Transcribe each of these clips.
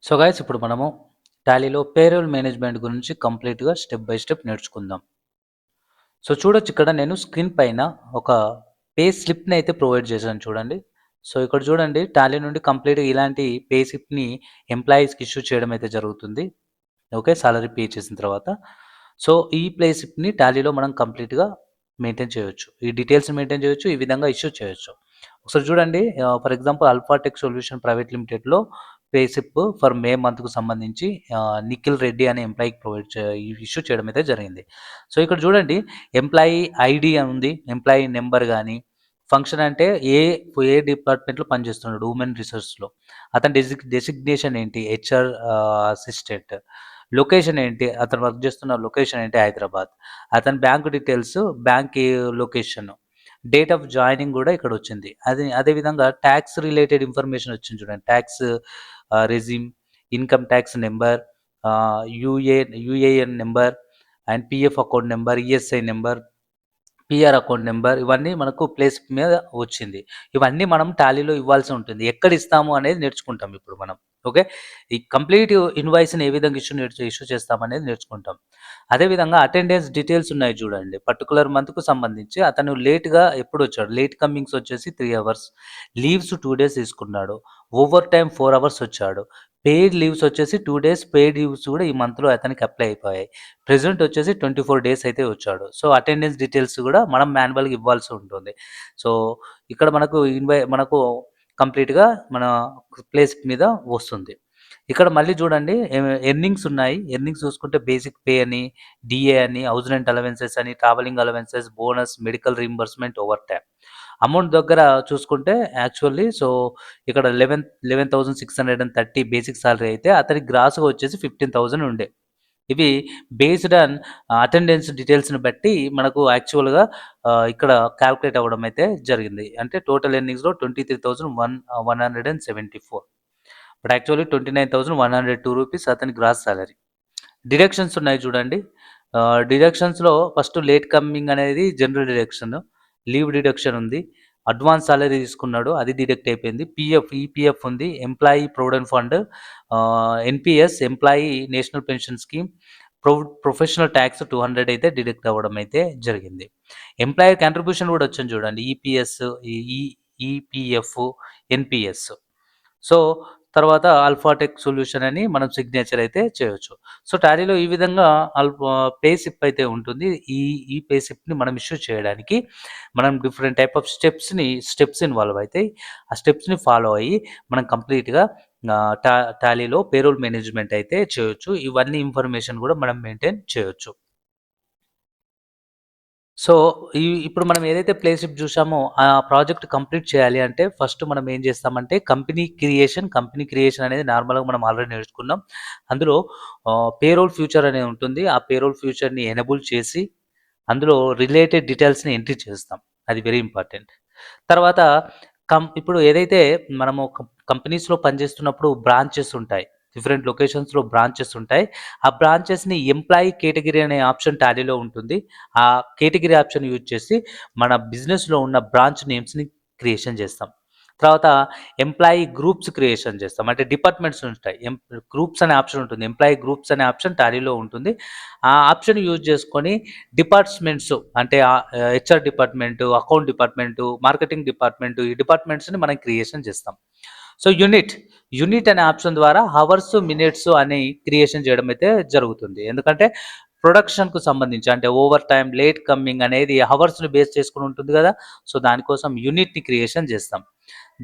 So guys ఇప్పుడు మనము టాలీలో payroll management గురించి కంప్లీట్గా స్టెప్ బై స్టెప్ నేర్చుకుందాం. సో చూడొచ్చు ఇక్కడ నేను స్క్రీన్ పైన ఒక పే స్లిప్ని అయితే ప్రొవైడ్ చేశాను చూడండి. సో ఇక్కడ చూడండి టాలీ నుండి కంప్లీట్గా ఇలాంటి పే స్లిప్ని ఎంప్లాయీస్కి ఇష్యూ చేయడం అయితే జరుగుతుంది. ఓకే, సాలరీ పే చేసిన తర్వాత. సో ఈ పే స్లిప్ని టాలీలో మనం కంప్లీట్గా మెయింటైన్ చేయొచ్చు, ఈ డీటెయిల్స్ మెయింటైన్ చేయొచ్చు, ఈ విధంగా ఇష్యూ చేయొచ్చు. ఒకసారి చూడండి, for example Alphatech solution private లిమిటెడ్లో పే స్లిప్ ఫర్ మే మంత్కు సంబంధించి నిఖిల్ రెడ్డి అనే ఎంప్లాయీకి ఇష్యూ చేయడం అయితే జరిగింది. సో ఇక్కడ చూడండి ఎంప్లాయీ ఐడి అని ఉంది, ఎంప్లాయీ నెంబర్ కానీ, ఫంక్షన్ అంటే ఏ ఏ డిపార్ట్మెంట్లో పనిచేస్తున్నాడు, హ్యూమన్ రిసోర్స్లో, అతని డెసిగ్నేషన్ ఏంటి, హెచ్ఆర్ అసిస్టెంట్, లొకేషన్ ఏంటి, అతను వర్క్ చేస్తున్న లొకేషన్ ఏంటి, హైదరాబాద్, అతని bank details, bank location, date of joining కూడా ఇక్కడ వచ్చింది. అదేవిధంగా ట్యాక్స్ రిలేటెడ్ ఇన్ఫర్మేషన్ వచ్చింది చూడండి, tax resume, income tax number, UAN number and PF account number, ESI number, PR account number, ఇవన్నీ మనకు ప్లేస్ మీద వచ్చింది. ఇవన్నీ మనం టాలీలో ఇవ్వాల్సి ఉంటుంది. ఎక్కడ ఇస్తాము అనేది నేర్చుకుంటాం ఇప్పుడు మనం. ఓకే, ఈ కంప్లీట్ ఇన్వాయిస్ని ఏ విధంగా ఇష్యూ చేస్తామనేది నేర్చుకుంటాం. అదేవిధంగా అటెండెన్స్ డీటెయిల్స్ ఉన్నాయి చూడండి, పర్టికులర్ మంత్కు సంబంధించి అతను లేట్గా ఎప్పుడు వచ్చాడు, లేట్ కమింగ్స్ వచ్చేసి 3 అవర్స్, లీవ్స్ 2 డేస్ తీసుకున్నాడు, ఓవర్ టైం 4 అవర్స్ వచ్చాడు, పెయిడ్ లీవ్స్ వచ్చేసి 2 డేస్ పెయిడ్ లీవ్స్ కూడా ఈ మంత్లో అతనికి అప్లై అయిపోయాయి. ప్రెజెంట్ వచ్చేసి 24 డేస్ అయితే వచ్చాడు. సో అటెండెన్స్ డీటెయిల్స్ కూడా మనం మాన్యువల్గా ఇవ్వాల్సి ఉంటుంది. సో ఇక్కడ మనకు కంప్లీట్గా మన ప్లేస్ మీద వస్తుంది. ఇక్కడ మళ్ళీ చూడండి ఎర్నింగ్స్ ఉన్నాయి. ఎర్నింగ్స్ చూసుకుంటే బేసిక్ పే అని, డిఏ అని, హౌస్ రెంట్ అలవెన్సెస్ అని, travelling allowances, bonus, medical reimbursement, over time. Amount దగ్గర చూసుకుంటే యాక్చువల్లీ సో ఇక్కడ 11,630 బేసిక్ సాలరీ అయితే అతనికి గ్రాస్గా వచ్చేసి 15,000 ఉండే. ఇవి బేస్డ్ ఆన్ అటెండెన్స్ డీటెయిల్స్ని బట్టి మనకు యాక్చువల్గా ఇక్కడ క్యాల్కులేట్ అవ్వడం అయితే జరిగింది. అంటే టోటల్ ఎర్నింగ్స్లో 23,174, బట్ యాక్చువల్లీ 29,102 రూపీస్ అతని గ్రాస్ సాలరీ. డిడక్షన్స్ ఉన్నాయి చూడండి. డిడక్షన్స్లో ఫస్ట్ లేట్ కమ్మింగ్ అనేది జనరల్ డిడక్షన్, లీవ్ డిడక్షన్ ఉంది, అడ్వాన్స్ సాలరీ తీసుకున్నాడు అది డిడక్ట్ అయిపోయింది, పిఎఫ్, ఈపీఎఫ్ ఉంది, employee provident fund, NPS, employee national pension scheme, professional tax 200 అయితే డిడక్ట్ అవ్వడం అయితే జరిగింది. ఎంప్లాయీ కాంట్రిబ్యూషన్ కూడా వచ్చింది చూడండి, ఈపీఎస్, ఈపీఎఫ్, ఎన్పిఎస్. సో తర్వాత అల్ఫాటెక్ సొల్యూషన్ అని మనం సిగ్నేచర్ అయితే చేయొచ్చు. సో టాలీలో ఈ విధంగా పే స్లిప్ అయితే ఉంటుంది. ఈ పే స్లిప్ని మనం ఇష్యూ చేయడానికి మనం different type of steps involve అవుతాయి. ఆ స్టెప్స్ని ఫాలో అయ్యి మనం కంప్లీట్గా టాలీలో పేరోల్ మేనేజ్మెంట్ అయితే చేయొచ్చు. ఇవన్నీ ఇన్ఫర్మేషన్ కూడా మనం మెయింటైన్ చేయొచ్చు. సో ఇప్పుడు మనం ఏదైతే ప్లే స్లిప్ చూసామో ఆ ప్రాజెక్ట్ కంప్లీట్ చేయాలి అంటే ఫస్ట్ మనం ఏం చేస్తామంటే కంపెనీ క్రియేషన్ అనేది నార్మల్గా మనం ఆల్రెడీ నేర్చుకున్నాం. అందులో పేరోల్ ఫ్యూచర్ అనేది ఉంటుంది. ఆ పేరోల్ ఫ్యూచర్ని ఎనేబుల్ చేసి అందులో రిలేటెడ్ డీటెయిల్స్ని ఎంట్రీ చేస్తాం. అది వెరీ ఇంపార్టెంట్. తర్వాత ఇప్పుడు ఏదైతే మనము కంపెనీస్లో పనిచేస్తున్నప్పుడు బ్రాంచెస్ ఉంటాయి, డిఫరెంట్ లొకేషన్స్లో బ్రాంచెస్ ఉంటాయి. ఆ బ్రాంచెస్ని ఎంప్లాయీ కేటగిరీ అనే ఆప్షన్ టాలీలో ఉంటుంది. ఆ కేటగిరీ ఆప్షన్ యూజ్ చేసి మన బిజినెస్లో ఉన్న బ్రాంచ్ నేమ్స్ని క్రియేషన్ చేస్తాం. తర్వాత ఎంప్లాయీ గ్రూప్స్ క్రియేషన్ చేస్తాం, అంటే డిపార్ట్మెంట్స్ ఉంటాయి, గ్రూప్స్ అనే ఆప్షన్ ఉంటుంది, ఎంప్లాయీ గ్రూప్స్ అనే ఆప్షన్ టాలీలో ఉంటుంది. ఆ ఆప్షన్ యూజ్ చేసుకొని డిపార్ట్మెంట్స్ అంటే HR department, account department, marketing department, ఈ డిపార్ట్మెంట్స్ని మనం క్రియేషన్ చేస్తాం. సో యూనిట్ అనే ఆప్షన్ ద్వారా హవర్స్, మినిట్స్ అని క్రియేషన్ చేయడం అయితే జరుగుతుంది. ఎందుకంటే ప్రొడక్షన్కు సంబంధించి అంటే ఓవర్ టైం, లేట్ కమ్మింగ్ అనేది హవర్స్ని బేస్ చేసుకుని ఉంటుంది కదా. సో దానికోసం యూనిట్ని క్రియేషన్ చేస్తాం.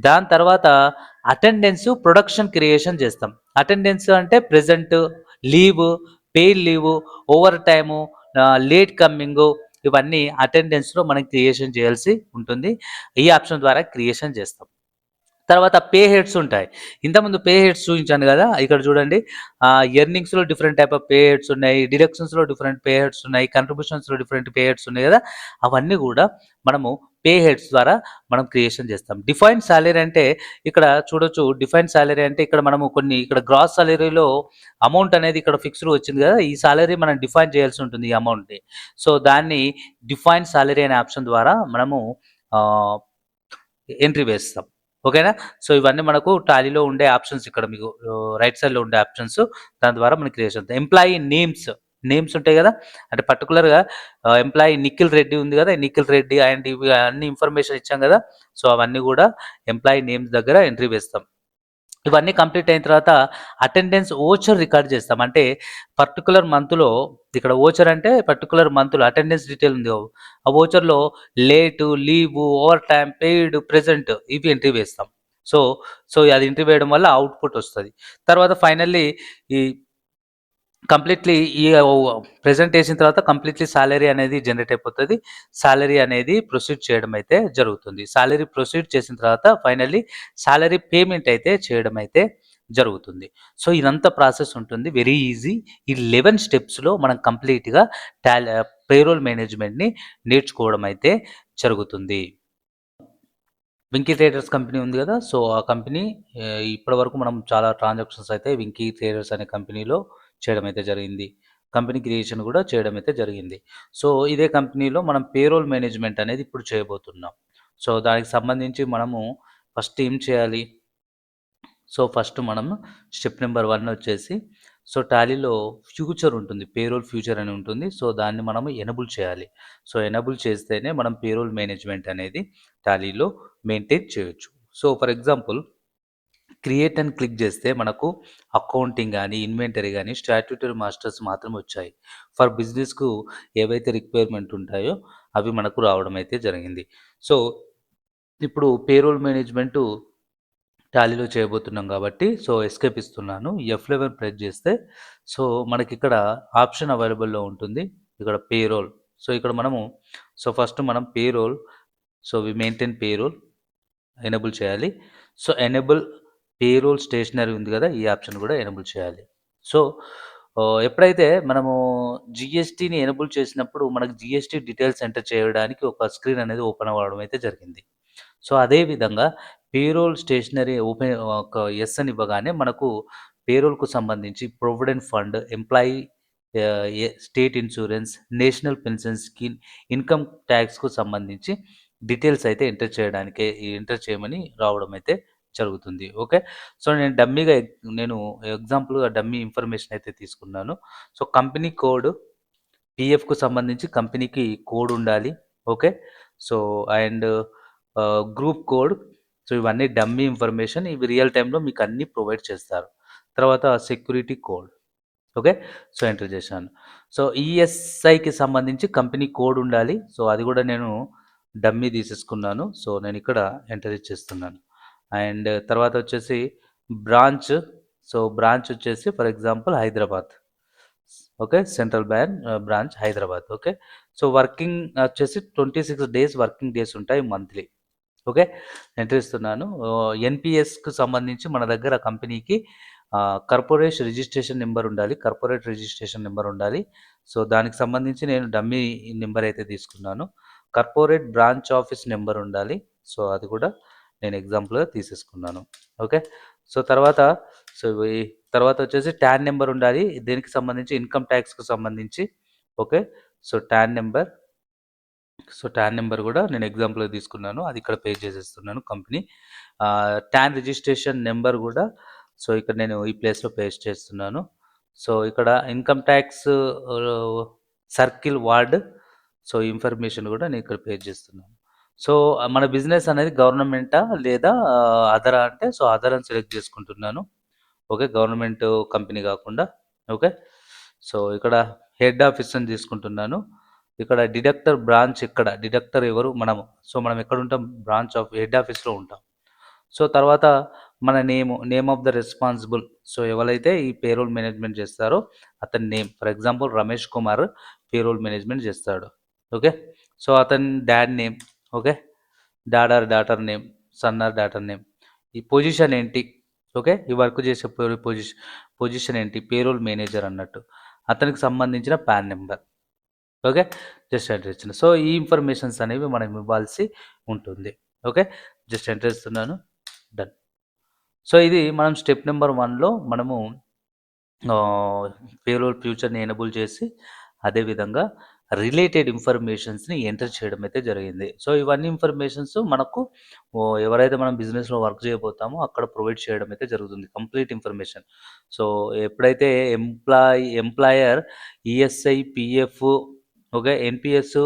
దాని తర్వాత అటెండెన్స్, ప్రొడక్షన్ క్రియేషన్ చేస్తాం. అటెండెన్స్ అంటే present, leave, paid leave, over time, late coming, ఇవన్నీ అటెండెన్స్లో మనం క్రియేషన్ చేయాల్సి ఉంటుంది. ఈ ఆప్షన్ ద్వారా క్రియేషన్ చేస్తాం. తర్వాత పే హెడ్స్ ఉంటాయి. ఇంతకుముందు పే హెడ్స్ చూపించాను కదా, ఇక్కడ చూడండి ఎర్నింగ్స్లో different type of pay heads ఉన్నాయి, డిడక్షన్స్లో డిఫరెంట్ పే హెడ్స్ ఉన్నాయి, కంట్రిబ్యూషన్స్లో డిఫరెంట్ పే హెడ్స్ ఉన్నాయి కదా. అవన్నీ కూడా మనము పే హెడ్స్ ద్వారా మనం క్రియేషన్ చేస్తాం. డిఫైన్ సాలరీ అంటే ఇక్కడ చూడొచ్చు, డిఫైన్ సాలరీ అంటే ఇక్కడ మనము ఇక్కడ గ్రాస్ సాలరీలో అమౌంట్ అనేది ఇక్కడ ఫిక్స్డ్ వచ్చింది కదా, ఈ సాలరీ మనం డిఫైన్ చేయాల్సి ఉంటుంది ఈ అమౌంట్ని. సో దాన్ని డిఫైన్ సాలరీ అనే ఆప్షన్ ద్వారా మనము ఎంట్రీ వేస్తాం. ఓకేనా? సో, ఇవన్నీ మనకు టాలీలో ఉండే ఆప్షన్స్ ఇక్కడ మీకు రైట్ సైడ్‌లో ఉండే ఆప్షన్స్. దాని ద్వారా మనకి క్రియేషన్ అవుతాయి. ఎంప్లాయీ నేమ్స్ ఉంటాయి గదా! అంటే పర్టిక్యులర్‌గా ఎంప్లాయీ నిఖిల్ రెడ్డి ఉంది గదా! నిఖిల్ రెడ్డి అండ్ ఇవి అన్ని ఇన్ఫర్మేషన్ ఇచ్చాం గదా! సో, అవన్నీ గూడా ఎంప్లాయీ నేమ్స్ దగ్గర ఎంట్రీ వేస్తాం. ఇవన్నీ కంప్లీట్ అయిన తర్వాత అటెండెన్స్ ఓచర్ రికార్డ్ చేస్తాం. అంటే పర్టిక్యులర్ మంత్‌లో ఇక్కడ ఓచర్ అంటే పర్టిక్యులర్ మంత్‌లో అటెండెన్స్ డీటెయిల్ ఉంది. ఆ ఓచర్‌లో late, leave, overtime, paid, present ఇవి ఎంట్రీ వేస్తాం. సో, సో అది ఎంట్రీ వేయడం వల్ల అవుట్‌పుట్ వస్తది. తర్వాత ఫైనల్లీ ఈ కంప్లీట్‌లీ ఈ ప్రెజెంట్ ఏసిన తర్వాత కంప్లీట్‌లీ సాలరీ అనేది జనరేట్ అయిపోతది. సాలరీ అనేది ప్రొసీడ్ చేయడం అయితే జరుగుతుంది. సాలరీ ప్రొసీడ్ చేసిన తర్వాత ఫైనల్లీ సాలరీ పేమెంట్ అయితే చేయడం అయితే జరుగుతుంది. సో, ఇదంతా ప్రాసెస్ ఉంటుంది. Very easy. ఈ 11 స్టెప్స్‌లో మనం కంప్లీట్‌గా పేరోల్ మేనేజ్మెంట్‌ని నేర్చుకోవడం అయితే జరుగుతుంది. వింకీ ట్రేడర్స్ కంపెనీ ఉంది గదా! సో, ఆ కంపెనీ ఇప్పటివరకు మనం చాలా ట్రాన్సాక్షన్స్ అయితే వింకీ ట్రేడర్స్ అనే కంపెనీలో చేయడం అయితే జరిగింది. కంపెనీ క్రియేషన్ గూడా చేయడం అయితే జరిగింది. సో, ఇదే కంపెనీలో మనం పేరోల్ మేనేజ్మెంట్ అనేది ఇప్పుడు చేయబోతున్నాం. సో, దానికి సంబంధించి మనము ఫస్ట్ ఏం చేయాలి? సో, ఫస్ట్ మనం స్టెప్ నంబర్ 1 వచ్చేసి సో, టాలీలో ఫ్యూచర్ ఉంటుంది. పేరోల్ ఫ్యూచర్ అని ఉంటుంది. సో, దాన్ని మనము ఎనేబుల్ చేయాలి. సో, ఎనేబుల్ చేస్తేనే మనం పేరోల్ మేనేజ్మెంట్ అనేది టాలీలో మెయింటైన్ చేయొచ్చు. సో, ఫర్ ఎగ్జాంపుల్ క్రియేట్ అని క్లిక్ చేస్తే మనకు అకౌంటింగ్ గానీ, ఇన్వెంటరీ గానీ, స్టాట్యూటరీ మాస్టర్స్ మాత్రమే వచ్చాయి. ఫర్ బిజినెస్‌కు ఏవైతే రిక్వైర్మెంట్ ఉంటాయో అవి మనకు రావడం అయితే జరిగింది. సో, ఇప్పుడు పేరోల్ మేనేజ్మెంటు టాలీలో చేయబోతున్నాం కాబట్టి సో, ఎస్కేప్ ఇస్తున్నాను. F11 ప్రెస్ చేస్తే సో, మనకిక్కడ ఆప్షన్ అవైలబుల్‌లో ఉంటుంది. ఇక్కడ పేరోల్. సో, ఇక్కడ మనము సో, ఫస్ట్ మనం payroll so, we maintain payroll enable చేయాలి. సో, ఎనేబుల్ పేరోల్ స్టేషనరీ ఉంది గదా! ఈ ఆప్షన్ గూడా ఎనేబుల్ చేయాలి. సో, ఎప్పుడైతే మనము జీఎస్టీని ఎనేబుల్ చేసినప్పుడు మనకు జీఎస్టీ డీటెయిల్స్ ఎంటర్ చేయడానికి ఒక స్క్రీన్ అనేది ఓపెన్ అవ్వడం అయితే జరిగింది. సో, అదే విధంగా పేరోల్ స్టేషనరీ ఒక యెస్ అని ఇవ్వగానే మనకు పేరోల్‌కు సంబంధించి provident fund, employee state insurance, national pension scheme, income టాక్స్‌కు సంబంధించి డీటెయిల్స్ అయితే ఎంటర్ చేయమని రావడం అయితే జరుగుతుంది. ఓకే. సో, నేను ఎగ్జాంపుల్‌గా డమ్మీ ఇన్ఫర్మేషన్ అయితే తీసుకున్నాను. సో, కంపెనీ కోడ్ పీఎఫ్‌కు సంబంధించి కంపెనీకి కోడ్ ఉండాలి. Okay. So, and group code. So, ఇవన్నీ డమ్మీ ఇన్ఫర్మేషన్. ఇవి రియల్ టైమ్‌లో మీకు అన్నీ ప్రొవైడ్ చేస్తారు. తర్వాత security code. Okay. So, enter చేశాను. సో, ఈఎస్ఐకి సంబంధించి కంపెనీ కోడ్ ఉండాలి. సో, అది కూడా నేను డమ్మీ తీసేసుకున్నాను. సో, నేనిక్కడ ఎంటర్ ఇచ్చేస్తున్నాను. అండ్ తర్వాత వచ్చేసి బ్రాంచ్. సో, బ్రాంచ్ వచ్చేసి for example Hyderabad. Okay. Central branch Hyderabad. Okay. So, working వచ్చేసి 26 డేస్ వర్కింగ్ డేస్ ఉంటాయి మంత్లీ. ఓకే. ఎంటర్ ఇస్తున్నాను. ఎన్‌పీఎస్‌కు సంబంధించి మన దగ్గర కంపెనీకి కార్పొరేట్ రిజిస్ట్రేషన్ నంబర్ ఉండాలి. కార్పొరేట్ రిజిస్ట్రేషన్ నంబర్ ఉండాలి. సో, దానికి సంబంధించి నేను డమ్మీ నంబర్ అయితే తీసుకున్నాను. కార్పొరేట్ బ్రాంచ్ ఆఫీస్ నంబర్ ఉండాలి. సో, అది కూడా నేను ఎగ్జాంపుల్‌గా తీసేసుకున్నాను. ఓకే. సో, సో, ఈ తర్వాత వచ్చేసి టాన్ నంబర్ ఉండాలి. దేనికి సంబంధించి ఇన్‌కమ్ టాక్స్‌కి సంబంధించి. ఓకే. సో, టాన్ నంబర్ కూడా నేను ఎగ్జాంపుల్‌గా తీసుకున్నాను. అది ఇక్కడ పే చేసేస్తున్నాను కంపెనీ. టాన్ రిజిస్ట్రేషన్ నంబర్ కూడా సో, ఇక్కడ నేను ఈ ప్లేస్‌లో పేస్ట్ చేస్తున్నాను. సో, ఇక్కడ income tax circle ward so, information కూడా నేను ఇక్కడ పేస్ట్ చేస్తున్నాను. సో, మన బిజినెస్ అనేది గవర్నమెంటా లేదా అదరా అంటే సో, అదర్ అని సెలెక్ట్ చేసుకుంటున్నాను. ఓకే. గవర్నమెంట్ కంపెనీ కాకుండా. ఓకే. సో, ఇక్కడ హెడ్ ఆఫీస్ అని తీసుకుంటున్నాను. ఇక్కడ డిడక్టర్ ఎవరు? మనము. సో, మనం ఎక్కడుంటాం? హెడ్ ఆఫీస్‌లో ఉంటాం. సో, తర్వాత మన name of the responsible. So, ఎవరైతే ఈ పేరోల్ మేనేజ్మెంట్ చేస్తారో అతని name. For example Ramesh Kumar payroll management చేస్తాడు. ఓకే. సో, అతని dad name. Okay. Dad or daughter name, son or daughter name. ఈ పొజిషన్ ఏంటి? ఓకే. ఈ వర్క్ చేసే పొజిషన్ ఏంటి? పేరోల్ మేనేజర్ అన్నట్టు. అతనికి సంబంధించిన PAN number. Okay. Just enter ఇచ్చిన. సో, ఈ ఇన్ఫర్మేషన్స్ అనేవి మనం ఇవ్వాల్సి ఉంటుంది. ఓకే. జస్ట్ ఎంటర్ ఇస్తున్నాను. డన్. సో, ఇది మనం స్టెప్ నంబర్ 1లో మనము పేరోల్ ఫ్యూచర్‌ని ఎనేబుల్ చేసి అదే విధంగా రిలేటెడ్ ఇన్ఫర్మేషన్స్ని ఎంటర్ చేయడం అయితే జరిగింది. సో ఇవన్నీ ఇన్ఫర్మేషన్స్ మనకు ఎవరైతే మనం బిజినెస్లో వర్క్ చేయబోతామో అక్కడ ప్రొవైడ్ చేయడం అయితే జరుగుతుంది, కంప్లీట్ ఇన్ఫర్మేషన్. సో ఎప్పుడైతే employer ESI, PF, okay, NPS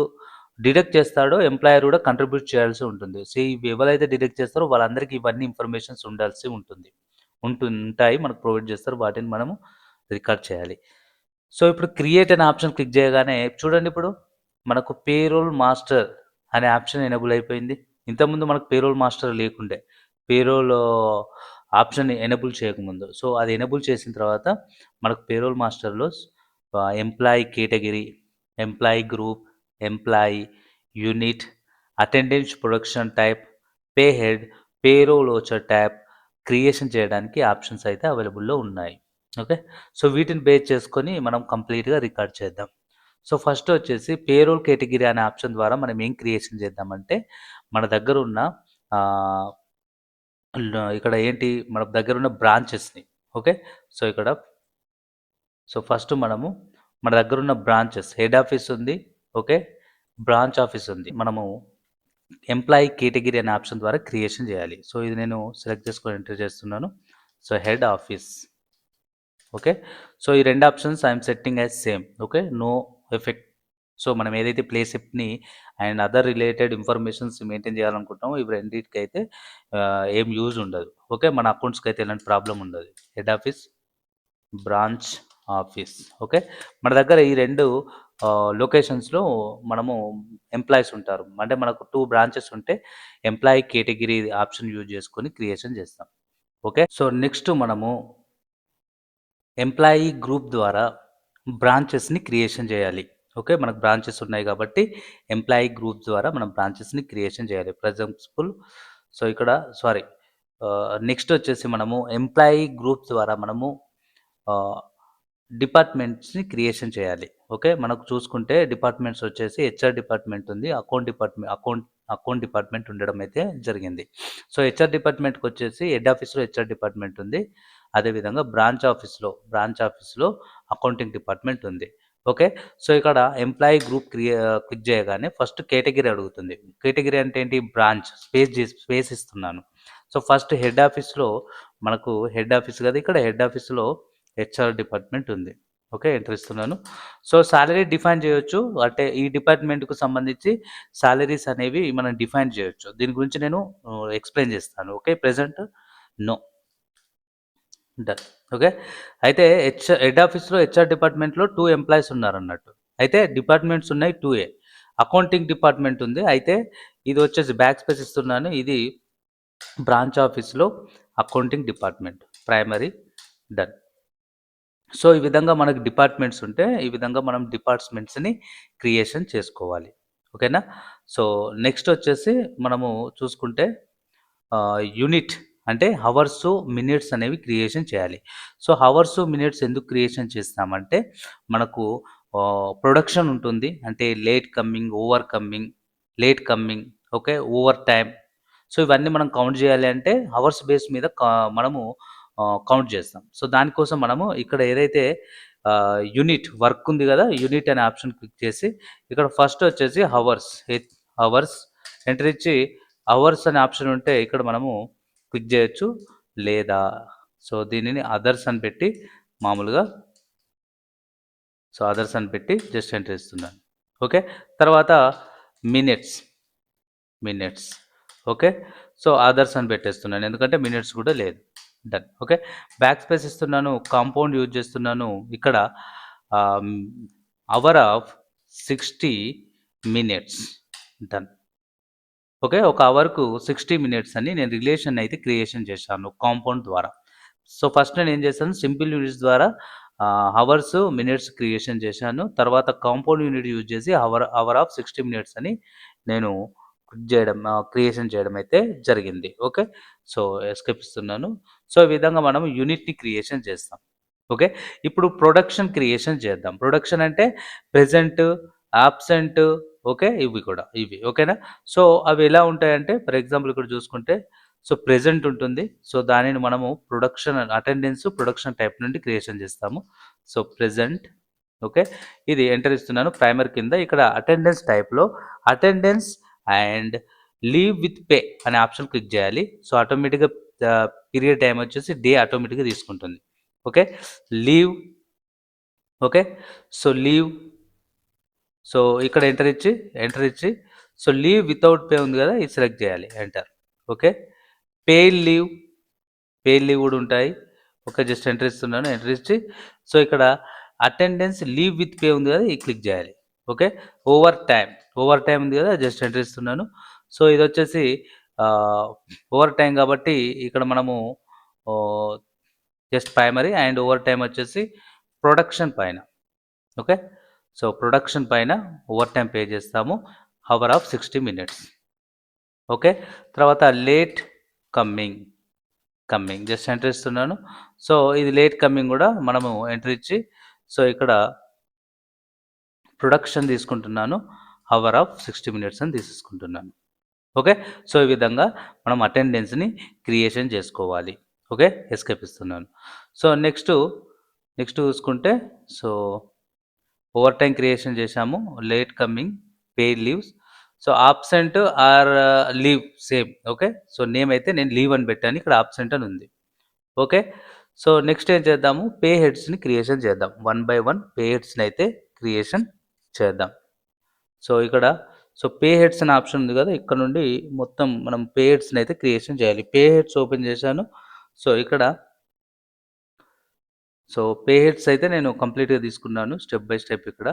deduct చేస్తాడో ఎంప్లాయర్ కూడా కంట్రిబ్యూట్ చేయాల్సి ఉంటుంది. సో ఇవి ఎవరైతే డిడక్ట్ చేస్తారో వాళ్ళందరికీ ఇవన్నీ ఇన్ఫర్మేషన్స్ ఉండాల్సి ఉంటుంది, ఉంటాయి, మనకు ప్రొవైడ్ చేస్తారు, వాటిని మనము రికార్డ్ చేయాలి. సో ఇప్పుడు క్రియేట్ అనే ఆప్షన్ క్లిక్ చేయగానే చూడండి, ఇప్పుడు మనకు పేరోల్ మాస్టర్ అనే ఆప్షన్ ఎనేబుల్ అయిపోయింది. ఇంతకుముందు మనకు పేరోల్ మాస్టర్ లేకుండే, పేరోల్ ఆప్షన్ ఎనేబుల్ చేయకముందు. సో అది ఎనేబుల్ చేసిన తర్వాత మనకు పేరోల్ మాస్టర్లో employee category, employee group, employee unit, attendance, production type, pay head, payroll voucher tab creation చేయడానికి ఆప్షన్స్ అయితే అవైలబుల్లో ఉన్నాయి. ఓకే, సో వీటిని బేస్ చేసుకొని మనం కంప్లీట్గా రికార్డ్ చేద్దాం. సో ఫస్ట్ వచ్చేసి పేరోల్ కేటగిరీ అనే ఆప్షన్ ద్వారా మనం ఏం క్రియేషన్ చేద్దామంటే మన దగ్గర ఉన్న ఇక్కడ ఏంటి, మన దగ్గర ఉన్న బ్రాంచెస్ని, ఓకే, సో ఇక్కడ ఫస్ట్ మనము మన దగ్గర ఉన్న బ్రాంచెస్, హెడ్ ఆఫీస్ ఉంది, ఓకే, బ్రాంచ్ ఆఫీస్ ఉంది, మనము ఎంప్లాయీ కేటగిరీ అనే ఆప్షన్ ద్వారా క్రియేషన్ చేయాలి. సో ఇది నేను సెలెక్ట్ చేసుకొని ఎంటర్ చేస్తున్నాను. So head office, okay, so ఈ రెండు options I'm setting as same, okay, no effect. So మనం ఏదైతే ప్లేస్ని and other related informations maintain చేయాలనుకుంటామో ఇవి రెండింటికి అయితే ఏం యూజ్ ఉండదు, ఓకే, మన అకౌంట్స్కి అయితే ఎలాంటి ప్రాబ్లం ఉండదు. Head office, branch office, okay, మన దగ్గర ఈ రెండు లొకేషన్స్లో మనము ఎంప్లాయీస్ ఉంటారు, అంటే మనకు 2 బ్రాంచెస్ ఉంటే ఎంప్లాయీ కేటగిరీ ఆప్షన్ యూజ్ చేసుకొని క్రియేషన్ చేస్తాం. ఓకే, సో నెక్స్ట్ మనము ఎంప్లాయీ గ్రూప్ ద్వారా బ్రాంచెస్ని క్రియేషన్ చేయాలి. ఓకే, మనకు బ్రాంచెస్ ఉన్నాయి కాబట్టి ఎంప్లాయీ గ్రూప్ ద్వారా మనం బ్రాంచెస్ని క్రియేషన్ చేయాలి. ఫర్ ఎగ్జాంపుల్, సో ఇక్కడ నెక్స్ట్ వచ్చేసి మనము ఎంప్లాయీ గ్రూప్ ద్వారా మనము డిపార్ట్మెంట్స్ని క్రియేషన్ చేయాలి. ఓకే, మనకు చూసుకుంటే డిపార్ట్మెంట్స్ వచ్చేసి హెచ్ఆర్ డిపార్ట్మెంట్ ఉంది, అకౌంట్ డిపార్ట్మెంట్ ఉండడం అయితే జరిగింది. సో హెచ్ఆర్ డిపార్ట్మెంట్కి వచ్చేసి హెడ్ ఆఫీస్లో హెచ్ఆర్ డిపార్ట్మెంట్ ఉంది, అదేవిధంగా బ్రాంచ్ ఆఫీస్లో అకౌంటింగ్ డిపార్ట్మెంట్ ఉంది. ఓకే, సో ఇక్కడ ఎంప్లాయీ గ్రూప్ క్లిక్ చేయగానే ఫస్ట్ కేటగిరీ అడుగుతుంది. కేటగిరీ అంటే ఏంటి, బ్రాంచ్, స్పేస్ ఇస్తున్నాను. సో ఫస్ట్ హెడ్ ఆఫీస్లో మనకు హెడ్ ఆఫీస్ కదా, ఇక్కడ హెడ్ ఆఫీస్లో హెచ్ఆర్ డిపార్ట్మెంట్ ఉంది. ఓకే, ఎంటర్ ఇస్తున్నాను. సో సాలరీ డిఫైన్ చేయొచ్చు, అంటే ఈ డిపార్ట్మెంట్కు సంబంధించి సాలరీస్ అనేవి మనం డిఫైన్ చేయొచ్చు. దీని గురించి నేను ఎక్స్ప్లెయిన్ చేస్తాను. Okay, present no, done. Okay, అయితే హెడ్ ఆఫీస్లో హెచ్ఆర్ డిపార్ట్మెంట్లో 2 ఎంప్లాయీస్ ఉన్నారన్నట్టు. అయితే డిపార్ట్మెంట్స్ ఉన్నాయి 2A. అకౌంటింగ్ డిపార్ట్మెంట్ ఉంది, అయితే ఇది వచ్చేసి బ్యాక్ స్పేస్ ఇస్తున్నాను, ఇది బ్రాంచ్ ఆఫీస్లో accounting department, primary, done. So ఈ విధంగా మనకు డిపార్ట్మెంట్స్ ఉంటే ఈ విధంగా మనం డిపార్ట్మెంట్స్ని క్రియేషన్ చేసుకోవాలి. ఓకేనా, సో నెక్స్ట్ వచ్చేసి మనము చూసుకుంటే యూనిట్ అంటే హవర్స్, మినిట్స్ అనేవి క్రియేషన్ చేయాలి. సో హవర్స్, మినిట్స్ ఎందుకు క్రియేషన్ చేస్తామంటే మనకు ప్రొడక్షన్ ఉంటుంది, అంటే late coming, okay, over time. So ఇవన్నీ మనం కౌంట్ చేయాలి అంటే హవర్స్ బేస్ మీద మనము కౌంట్ చేస్తాం. సో దానికోసం మనము ఇక్కడ ఏదైతే యూనిట్ వర్క్ ఉంది కదా, యూనిట్ అనే ఆప్షన్ క్లిక్ చేసి ఇక్కడ ఫస్ట్ వచ్చేసి హవర్స్ ఎంటర్ ఇచ్చి అవర్స్ అనే ఆప్షన్ ఉంటే ఇక్కడ మనము క్లిక్ చేయొచ్చు, లేదా సో దీనిని అదర్స్ అని పెట్టి మామూలుగా, సో అదర్స్ అని పెట్టి జస్ట్ ఎంటర్ ఇస్తున్నాను. ఓకే, తర్వాత మినిట్స్, ఓకే, సో అదర్స్ అని పెట్టేస్తున్నాను ఎందుకంటే మినిట్స్ కూడా లేదు, డన్. ఓకే, బ్యాక్ స్పేస్ ఇస్తున్నాను, కాంపౌండ్ యూజ్ చేస్తున్నాను, ఇక్కడ hour of 60 minutes, done. Okay, ఒక అవర్కు 60 మినిట్స్ అని నేను రిలేషన్ అయితే క్రియేషన్ చేశాను కాంపౌండ్ ద్వారా. సో ఫస్ట్ నేను ఏం చేశాను, సింపుల్ యూనిట్స్ ద్వారా అవర్స్, మినిట్స్ క్రియేషన్ చేశాను, తర్వాత కాంపౌండ్ యూనిట్ యూజ్ చేసి అవర్ ఆఫ్ 60 మినిట్స్ అని నేను క్రియేషన్ చేయడం అయితే జరిగింది. ఓకే, సో ఎస్కేప్ ఇస్తున్నాను. సో ఈ విధంగా మనం యూనిట్ని క్రియేషన్ చేస్తాం. ఓకే, ఇప్పుడు ప్రొడక్షన్ క్రియేషన్ చేద్దాం. ప్రొడక్షన్ అంటే ప్రెజెంట్, ఆబ్సెంట్, ఓకే, ఇవి ఓకేనా. సో అవి ఎలా ఉంటాయంటే ఫర్ ఎగ్జాంపుల్ ఇక్కడ చూసుకుంటే సో ప్రెజెంట్ ఉంటుంది, సో దానిని మనము ప్రొడక్షన్ అటెండెన్స్, ప్రొడక్షన్ టైప్ నుండి క్రియేషన్ చేస్తాము. So present, okay. ఇది ఎంటర్ ఇస్తున్నాను ప్రైమర్ కింద. ఇక్కడ అటెండెన్స్ టైప్‌లో attendance and leave with pay అనే ఆప్షన్ క్లిక్ చేయాలి. సో, ఆటోమేటిక్‌గా పీరియడ్ టైమ్ వచ్చేసి డే ఆటోమేటిక్‌గా తీసుకుంటుంది. Okay. Leave okay. So, leave so, ఇక్కడ ఎంటర్ ఇచ్చి సో, లీవ్ వితౌట్ పే ఉంది కదా! ఇది సెలెక్ట్ చేయాలి. Enter. Okay. Paid leave, paid leave కూడా ఉంటాయి. ఓకే. జస్ట్ ఎంటర్ ఇస్తున్నాను. ఎంటర్ ఇచ్చి సో, ఇక్కడ అటెండెన్స్ లీవ్ విత్ పే ఉంది కదా! ఇది క్లిక్ చేయాలి. ఓకే. ఓవర్ టైమ్ ఉంది కదా! జస్ట్ ఎంటర్ ఇస్తున్నాను. సో, ఇదొచ్చేసి ఓవర్ టైమ్ కాబట్టి ఇక్కడ మనము oh, just primary and overtime వచ్చేసి ప్రొడక్షన్ పైన. ఓకే. సో, ప్రొడక్షన్ పైన ఓవర్ టైమ్ పే చేస్తాము. Hour of 60 minutes. ఓకే. తర్వాత లేట్ కమ్మింగ్, జస్ట్ ఎంటర్ ఇస్తున్నాను. సో, ఇది లేట్ కమ్మింగ్ కూడా మనము ఎంటర్ ఇచ్చి సో, ఇక్కడ ప్రొడక్షన్ తీసుకుంటున్నాను. హవర్ ఆఫ్ 60 మినిట్స్ అని తీసేసుకుంటున్నాను. ఓకే. సో, ఈ విధంగా మనం అటెండెన్స్‌ని క్రియేషన్ చేసుకోవాలి. ఓకే. ఎస్కేప్ ఇస్తున్నాను. సో, నెక్స్ట్ చూసుకుంటే సో, ఓవర్ టైమ్ క్రియేషన్ చేశాము. Late coming, paid leaves. So, absent or leave same. Okay. So, name అయితే నేను లీవ్ అని పెట్టాను. ఇక్కడ ఆబ్సెంట్ అని ఉంది. ఓకే. సో, నెక్స్ట్ ఏం చేద్దాము? పే హెడ్స్‌ని క్రియేషన్ చేద్దాం. వన్ బై వన్ పే హెడ్స్‌ని అయితే క్రియేషన్ చేద్దాం. సో, ఇక్కడ పే హెడ్స్ అనే ఆప్షన్ ఉంది కదా! ఇక్కడ నుండి మొత్తం మనం పే హెడ్స్‌ని అయితే క్రియేషన్ చేయాలి. పే హెడ్స్ ఓపెన్ చేశాను. సో, ఇక్కడ పే హెడ్స్ అయితే నేను కంప్లీట్‌గా తీసుకున్నాను. స్టెప్ బై స్టెప్ ఇక్కడ.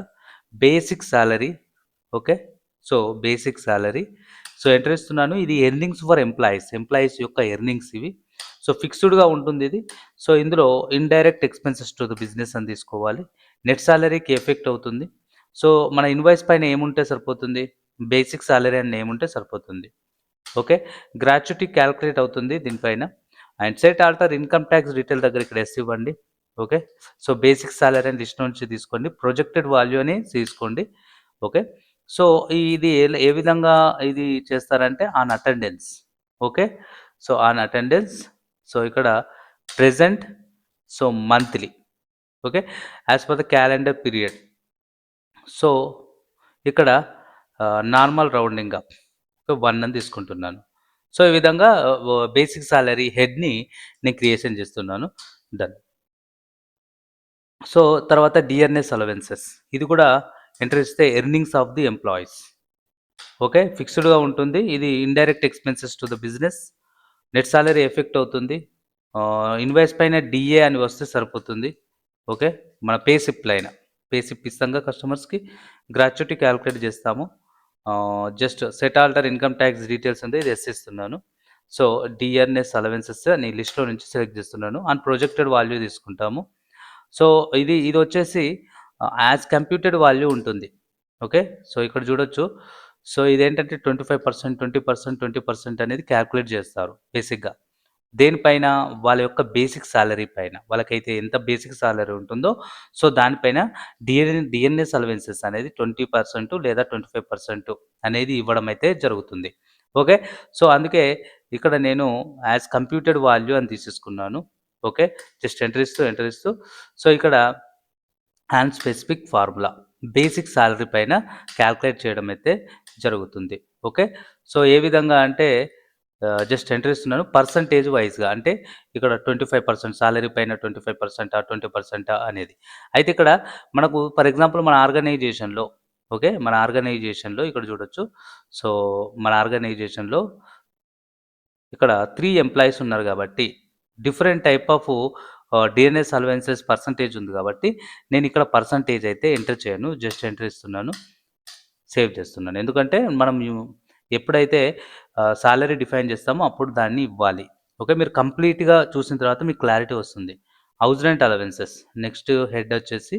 Basic salary. Okay. So, basic salary. So, enter ఇస్తున్నాను. ఇది ఎర్నింగ్స్ ఫర్ ఎంప్లాయీస్ యొక్క ఎర్నింగ్స్ ఇవి. సో, ఫిక్స్‌డ్‌గా ఉంటుంది ఇది. సో, ఇందులో indirect expenses to the business అని తీసుకోవాలి. నెట్ సాలరీకి ఎఫెక్ట్ అవుతుంది. సో, మన ఇన్వాయిస్ పైన ఏముంటే సరిపోతుంది? బేసిక్ సాలరీ అని నేమ్ ఉంటే సరిపోతుంది. ఓకే. గ్రాట్యుటీ క్యాలిక్యులేట్ అవుతుంది దీనిపైన. And set alter income tax detail దగ్గర ఇక్కడ యెస్ ఇవ్వండి. ఓకే. సో, బేసిక్ సాలరీ అని లిస్ట్ నుంచి తీసుకోండి. ప్రొజెక్టెడ్ వాల్యూ అని తీసుకోండి. ఓకే. సో, ఇది ఏ విధంగా ఇది చేస్తారంటే on attendance. Okay. So, on attendance. So, ఇక్కడ present so, monthly. Okay. As per the calendar period. So, ఇక్కడ నార్మల్ రౌండింగ్ అప్. 1 అని తీసుకుంటున్నాను. సో, ఈ విధంగా బేసిక్ సాలరీ హెడ్‌ని నేను క్రియేషన్ చేస్తున్నాను. డన్. సో, తర్వాత డిఆర్‌ఎస్ అలవెన్సెస్. ఇది కూడా ఎంటర్ ఇస్తే earnings of the employees. Okay. ఫిక్స్‌డ్‌గా ఉంటుంది. ఇది indirect expenses to the business. Net salary effect అవుతుంది. ఇన్వాయిస్ పైన డీఏ అని వస్తే సరిపోతుంది. ఓకే. మన పే స్లిప్ ఇస్తాంగా కస్టమర్స్‌కి. గ్రాట్యుటీ క్యాలిక్యులేట్ చేస్తాము. Just set alter income tax details ఉంది. ఇది యెస్ ఇస్తున్నాను. సో, డిఆర్‌ఎస్ అలవెన్సెస్ అని లిస్ట్‌లో నుంచి సెలెక్ట్ చేస్తున్నాను. అండ్ ప్రొజెక్టెడ్ వాల్యూ తీసుకుంటాము. సో, ఇదొచ్చేసి యాస్ కంప్యూటెడ్ వాల్యూ ఉంటుంది. ఓకే. సో, ఇక్కడ చూడొచ్చు. సో, ఇదేంటంటే 25%, 20%, 20% అనేది క్యాలిక్యులేట్ చేస్తారు బేసిక్‌గా. దేనిపైన? వాళ్ళ యొక్క బేసిక్ సాలరీ పైన. వాళ్ళకైతే ఎంత బేసిక్ సాలరీ ఉంటుందో, సో, దానిపైన డిఎన్ఎస్ అలవెన్సెస్ అనేది 20% లేదా 25% అనేది ఇవ్వడం అయితే జరుగుతుంది. ఓకే. సో, అందుకే ఇక్కడ నేను యాస్ కంప్యూటెడ్ వాల్యూ అని తీసేసుకున్నాను. ఓకే. జస్ట్ ఎంటర్ ఇస్తూ సో, ఇక్కడ and specific formula basic salary పైన క్యాలిక్యులేట్ చేయడం అయితే జరుగుతుంది. ఓకే. సో, ఏ విధంగా అంటే జస్ట్ ఎంటర్ ఇస్తున్నాను. పర్సెంటేజ్ వైస్‌గా అంటే ఇక్కడ 25% సాలరీ పైన 25% 20% అనేది. అయితే ఇక్కడ మనకు ఫర్ ఎగ్జాంపుల్ మన ఆర్గనైజేషన్‌లో ఓకే. మన ఆర్గనైజేషన్‌లో ఇక్కడ చూడొచ్చు. సో, మన ఆర్గనైజేషన్‌లో ఇక్కడ 3 ఎంప్లాయీస్ ఉన్నారు కాబట్టి different type of DNS allowances percentage ఉంది కాబట్టి నేను ఇక్కడ పర్సెంటేజ్ అయితే ఎంటర్ చేయను. జస్ట్ ఎంటర్ ఇస్తున్నాను. సేవ్ చేస్తున్నాను. ఎందుకంటే మనం ఎప్పుడైతే సాలరీ డిఫైన్ చేస్తామో అప్పుడు దాన్ని ఇవ్వాలి. ఓకే. మీరు కంప్లీట్‌గా చూసిన తర్వాత మీకు క్లారిటీ వస్తుంది. House rent allowances next head వచ్చేసి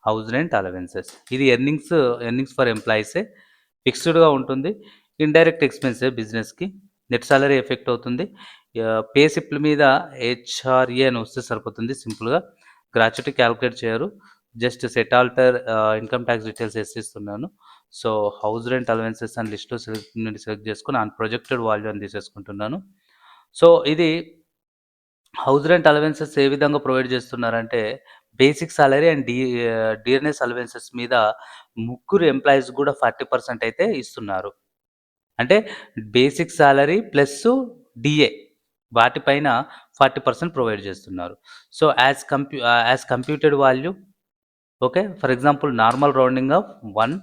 హౌస్ రెంట్ అలవెన్సెస్. ఇది ఎర్నింగ్స్ ఫర్ ఎంప్లాయీసే. ఫిక్స్‌డ్‌గా ఉంటుంది. ఇండైరెక్ట్ ఎక్స్‌పెన్సే బిజినెస్‌కి. నెట్ సాలరీ ఎఫెక్ట్ అవుతుంది. పే స్లిప్‌ల మీద హెచ్ఆర్ఏ అని వస్తే సరిపోతుంది సింపుల్‌గా. గ్రాట్యుటీ క్యాలిక్యులేట్ చేయరు. Just set alter income tax details ఇస్తున్నాను. సో, హౌస్ రెంట్ అలవెన్సెస్ అని లిస్ట్‌లో సెలెక్ట్ చేసుకొని ఆన్ ప్రొజెక్టెడ్ వాల్యూ అని తీసేసుకుంటున్నాను. సో, ఇది హౌస్ రెంట్ అలవెన్సెస్ ఏ విధంగా ప్రొవైడ్ చేస్తున్నారంటే basic salary and DNS allowances మీద ముగ్గురు ఎంప్లాయీస్ కూడా 40% అయితే ఇస్తున్నారు. అంటే బేసిక్ సాలరీ ప్లస్సు డిఏ వాటిపైన 40% ప్రొవైడ్ చేస్తున్నారు. So, as computed value okay. For example normal rounding off 1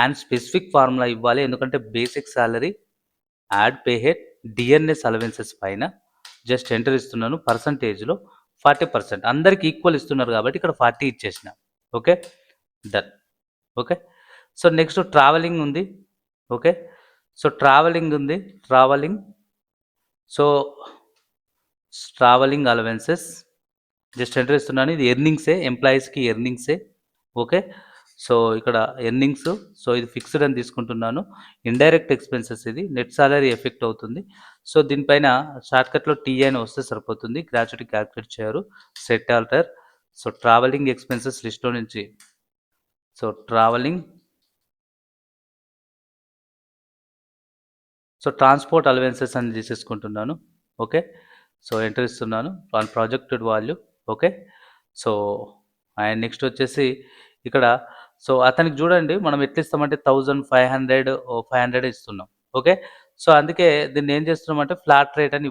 and specific formula ఇవ్వాలి. ఎందుకంటే basic salary, add pay head, DNS allowances పైన జస్ట్ ఎంటర్ ఇస్తున్నాను. పర్సంటేజ్‌లో 40% అందరికి ఈక్వల్ ఇస్తున్నారు కాబట్టి ఇక్కడ 40 ఇచ్చేసిన. Okay. Done. Okay. So, next travelling ఉంది. ఓకే. సో, ట్రావెలింగ్ ఉంది. So, travelling allowances just enter ఇస్తున్నాను. ఇది ఎర్నింగ్సే, ఎంప్లాయీస్‌కి ఎర్నింగ్సే. ఓకే. సో, ఇక్కడ ఎర్నింగ్స్. సో, ఇది ఫిక్స్డ్ అని తీసుకుంటున్నాను. ఇండైరెక్ట్ ఎక్స్‌పెన్సెస్ ఇది. నెట్ సాలరీ ఎఫెక్ట్ అవుతుంది. సో, దీనిపైన షార్ట్‌కట్‌లో టీఏ అని వస్తే సరిపోతుంది. గ్రాట్యుటీ క్యాలిక్యులేట్ చేయరు. Set alter. So, travelling expenses లిస్ట్‌లో నుంచి ట్రాన్స్‌పోర్ట్ అలవెన్సెస్ అని తీసేసుకుంటున్నాను. ఓకే. సో, ఎంటర్ ఇస్తున్నాను. Projected value. Okay. So, and next వచ్చేసి ఇక్కడ సో, అతనికి చూడండి మనం ఎట్లా ఇస్తామంటే 1500 500 ఇస్తున్నాం. ఓకే. సో, అందుకే దీన్ని ఏం చేస్తున్నామంటే ఫ్లాట్ రేట్ అని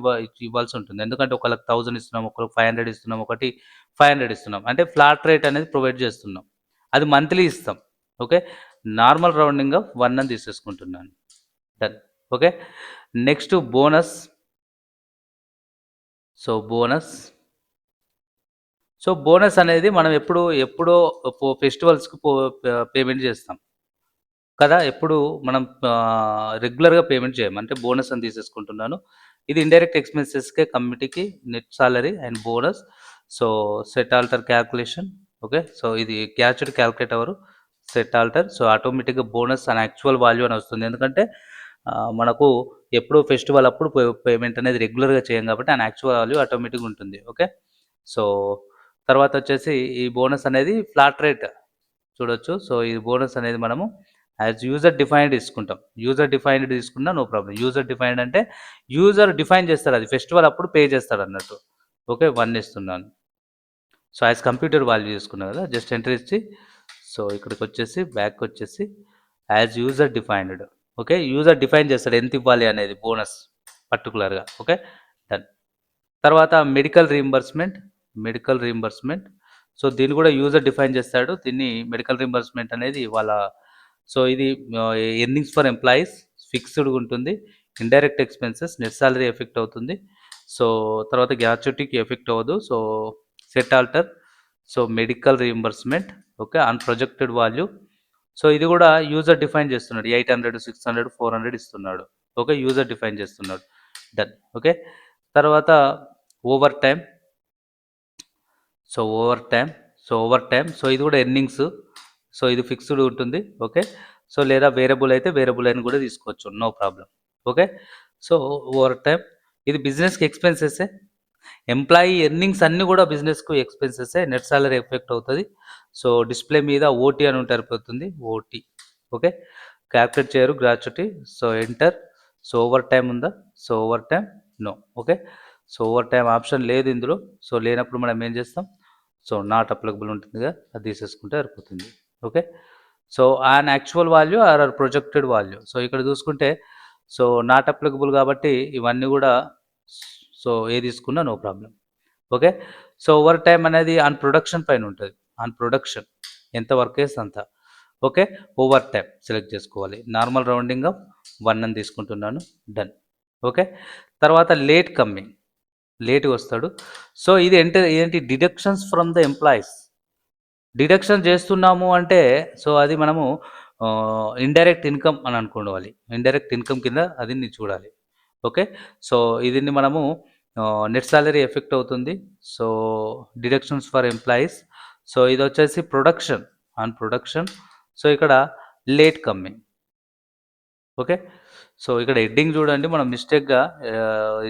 ఇవ్వాల్సి ఉంటుంది. ఎందుకంటే ఒకళ్ళకి 1000 ఇస్తున్నాం, ఒకళ్ళకి 500 ఇస్తున్నాం, ఒకటి 500 ఇస్తున్నాం. అంటే ఫ్లాట్ రేట్ అనేది ప్రొవైడ్ చేస్తున్నాం. అది మంత్లీ ఇస్తాం. ఓకే. నార్మల్ రౌండింగ్ ఆఫ్ 1 అని తీసేసుకుంటున్నాను. Done. Okay. Next bonus. So, bonus అనేది మనం ఎప్పుడో ఫెస్టివల్స్‌కి పేమెంట్ చేస్తాం కదా! ఎప్పుడు మనం రెగ్యులర్‌గా పేమెంట్ చేయం. అంటే బోనస్ అని తీసేసుకుంటున్నాను. ఇది ఇండైరెక్ట్ ఎక్స్‌పెన్సెస్‌కే కమిటీకి net salary and bonus. So, set alter calculation. Okay. So, ఇది గ్రాట్యుటీ క్యాలిక్యులేట్ అవ్వరు. Set alter. సో, ఆటోమేటిక్‌గా బోనస్ అండ్ యాక్చువల్ వాల్యూ అని వస్తుంది. ఎందుకంటే మనకు ఎప్పుడో ఫెస్టివల్ అప్పుడు పేమెంట్ అనేది రెగ్యులర్‌గా చేయం కాబట్టి అండ్ యాక్చువల్ వాల్యూ ఆటోమేటిక్‌గా ఉంటుంది. ఓకే. సో, తర్వాత వచ్చేసి ఈ బోనస్ అనేది ఫ్లాట్ రేట్ చూడొచ్చు. సో, ఈ బోనస్ అనేది మనము యాజ్ యూజర్ డిఫైన్డ్ తీసుకుంటాం. యూజర్ డిఫైన్డ్ తీసుకున్నా నో ప్రాబ్లమ్. యూజర్ డిఫైన్డ్ అంటే యూజర్ డిఫైన్ చేస్తాడు. అది ఫెస్టివల్ అప్పుడు పే చేస్తాడన్నట్టు. ఓకే. 1 ఇస్తున్నాను. సో, యాజ్ కంప్యూటర్ వాల్యూ తీసుకున్నా కదా! జస్ట్ ఎంటర్ ఇచ్చి సో, ఇక్కడికొచ్చేసి బ్యాక్‌కొచ్చేసి as user defined. Okay. User define చేస్తాడు ఎంత ఇవ్వాలి అనేది బోనస్ పర్టిక్యులర్‌గా. ఓకే. డన్. తర్వాత మెడికల్ రీయింబర్స్‌మెంట్. సో, దీన్ని కూడా యూజర్ డిఫైన్ చేస్తాడు. దీన్ని మెడికల్ రీయింబర్స్‌మెంట్ అనేది సో, ఇది ఎర్నింగ్స్ ఫర్ ఎంప్లాయీస్ ఫిక్స్‌డ్‌గా ఉంటుంది. Indirect expenses net salary effect అవుతుంది. సో, తర్వాత గ్రాట్యుటీకి ఎఫెక్ట్ అవ్వదు. So, set alter. So, medical reimbursement. Okay. Unprojected value. So, ఇది కూడా యూజర్ డిఫైన్ చేస్తున్నాడు. 800, 600, 400 ఇస్తున్నాడు. ఓకే. యూజర్ డిఫైన్ చేస్తున్నాడు. డన్. ఓకే. తర్వాత over time. So, over time. So, ఇది కూడా ఎర్నింగ్స్. సో, ఇది ఫిక్స్‌డ్ ఉంటుంది. ఓకే. సో, లేదా వేరియబుల్ అయితే వేరియబుల్ అని కూడా తీసుకోవచ్చు. No problem. Okay. So, over time. ఇది బిజినెస్‌కి ఎక్స్‌పెన్సెసే. ఎంప్లాయీ ఎర్నింగ్స్ అన్నీ కూడా బిజినెస్‌కు ఎక్స్‌పెన్సెసే. నెట్ సాలరీ ఎఫెక్ట్ అవుతది. సో, డిస్‌ప్లే మీద ఓటీ అని ఉంటే సరిపోతుంది. ఓటీ. ఓకే. క్యాలిక్యులేట్ చేయరు gratuity. So, enter. So, over time ఉందా? So, over time no. Okay. So, over time option లేదు ఇందులో. సో, లేనప్పుడు మనం ఏం చేస్తాం? సో, నాట్ అప్లికబుల్ ఉంటుందిగా అది తీసేసుకుంటే సరిపోతుంది. Okay. So, an actual value or projected value. So, ఇక్కడ చూసుకుంటే సో, నాట్ అప్లికబుల్ కాబట్టి ఇవన్నీ కూడా సో, ఏది తీసుకున్నా no problem. Okay. So, over time అనేది ఆన్ ప్రొడక్షన్ పైన ఉంటది. ఆన్ ప్రొడక్షన్ ఎంత వర్క్ చేస్తే అంత. ఓకే. ఓవర్ టైమ్ సెలెక్ట్ చేసుకోవాలి. నార్మల్ రౌండింగ్ ఆఫ్ 1 అని తీసుకుంటున్నాను. డన్. ఓకే. తర్వాత లేట్‌గా వస్తాడు. సో, ఇది ఏంటి deductions from the employees. Deduction చేస్తున్నాము అంటే సో, అది మనము ఇండైరెక్ట్ ఇన్‌కమ్ అని అనుకోవాలి. ఇండైరెక్ట్ ఇన్‌కమ్ కింద అది చూడాలి. ఓకే. సో, దీన్ని మనము నెట్ సాలరీ ఎఫెక్ట్ అవుతుంది. So, deductions for employees. So, ఇదొచ్చేసి ప్రొడక్షన్. సో, ఇక్కడ లేట్ కమ్మింగ్. ఓకే. సో, ఇక్కడ హెడ్డింగ్ చూడండి మనం మిస్టేక్‌గా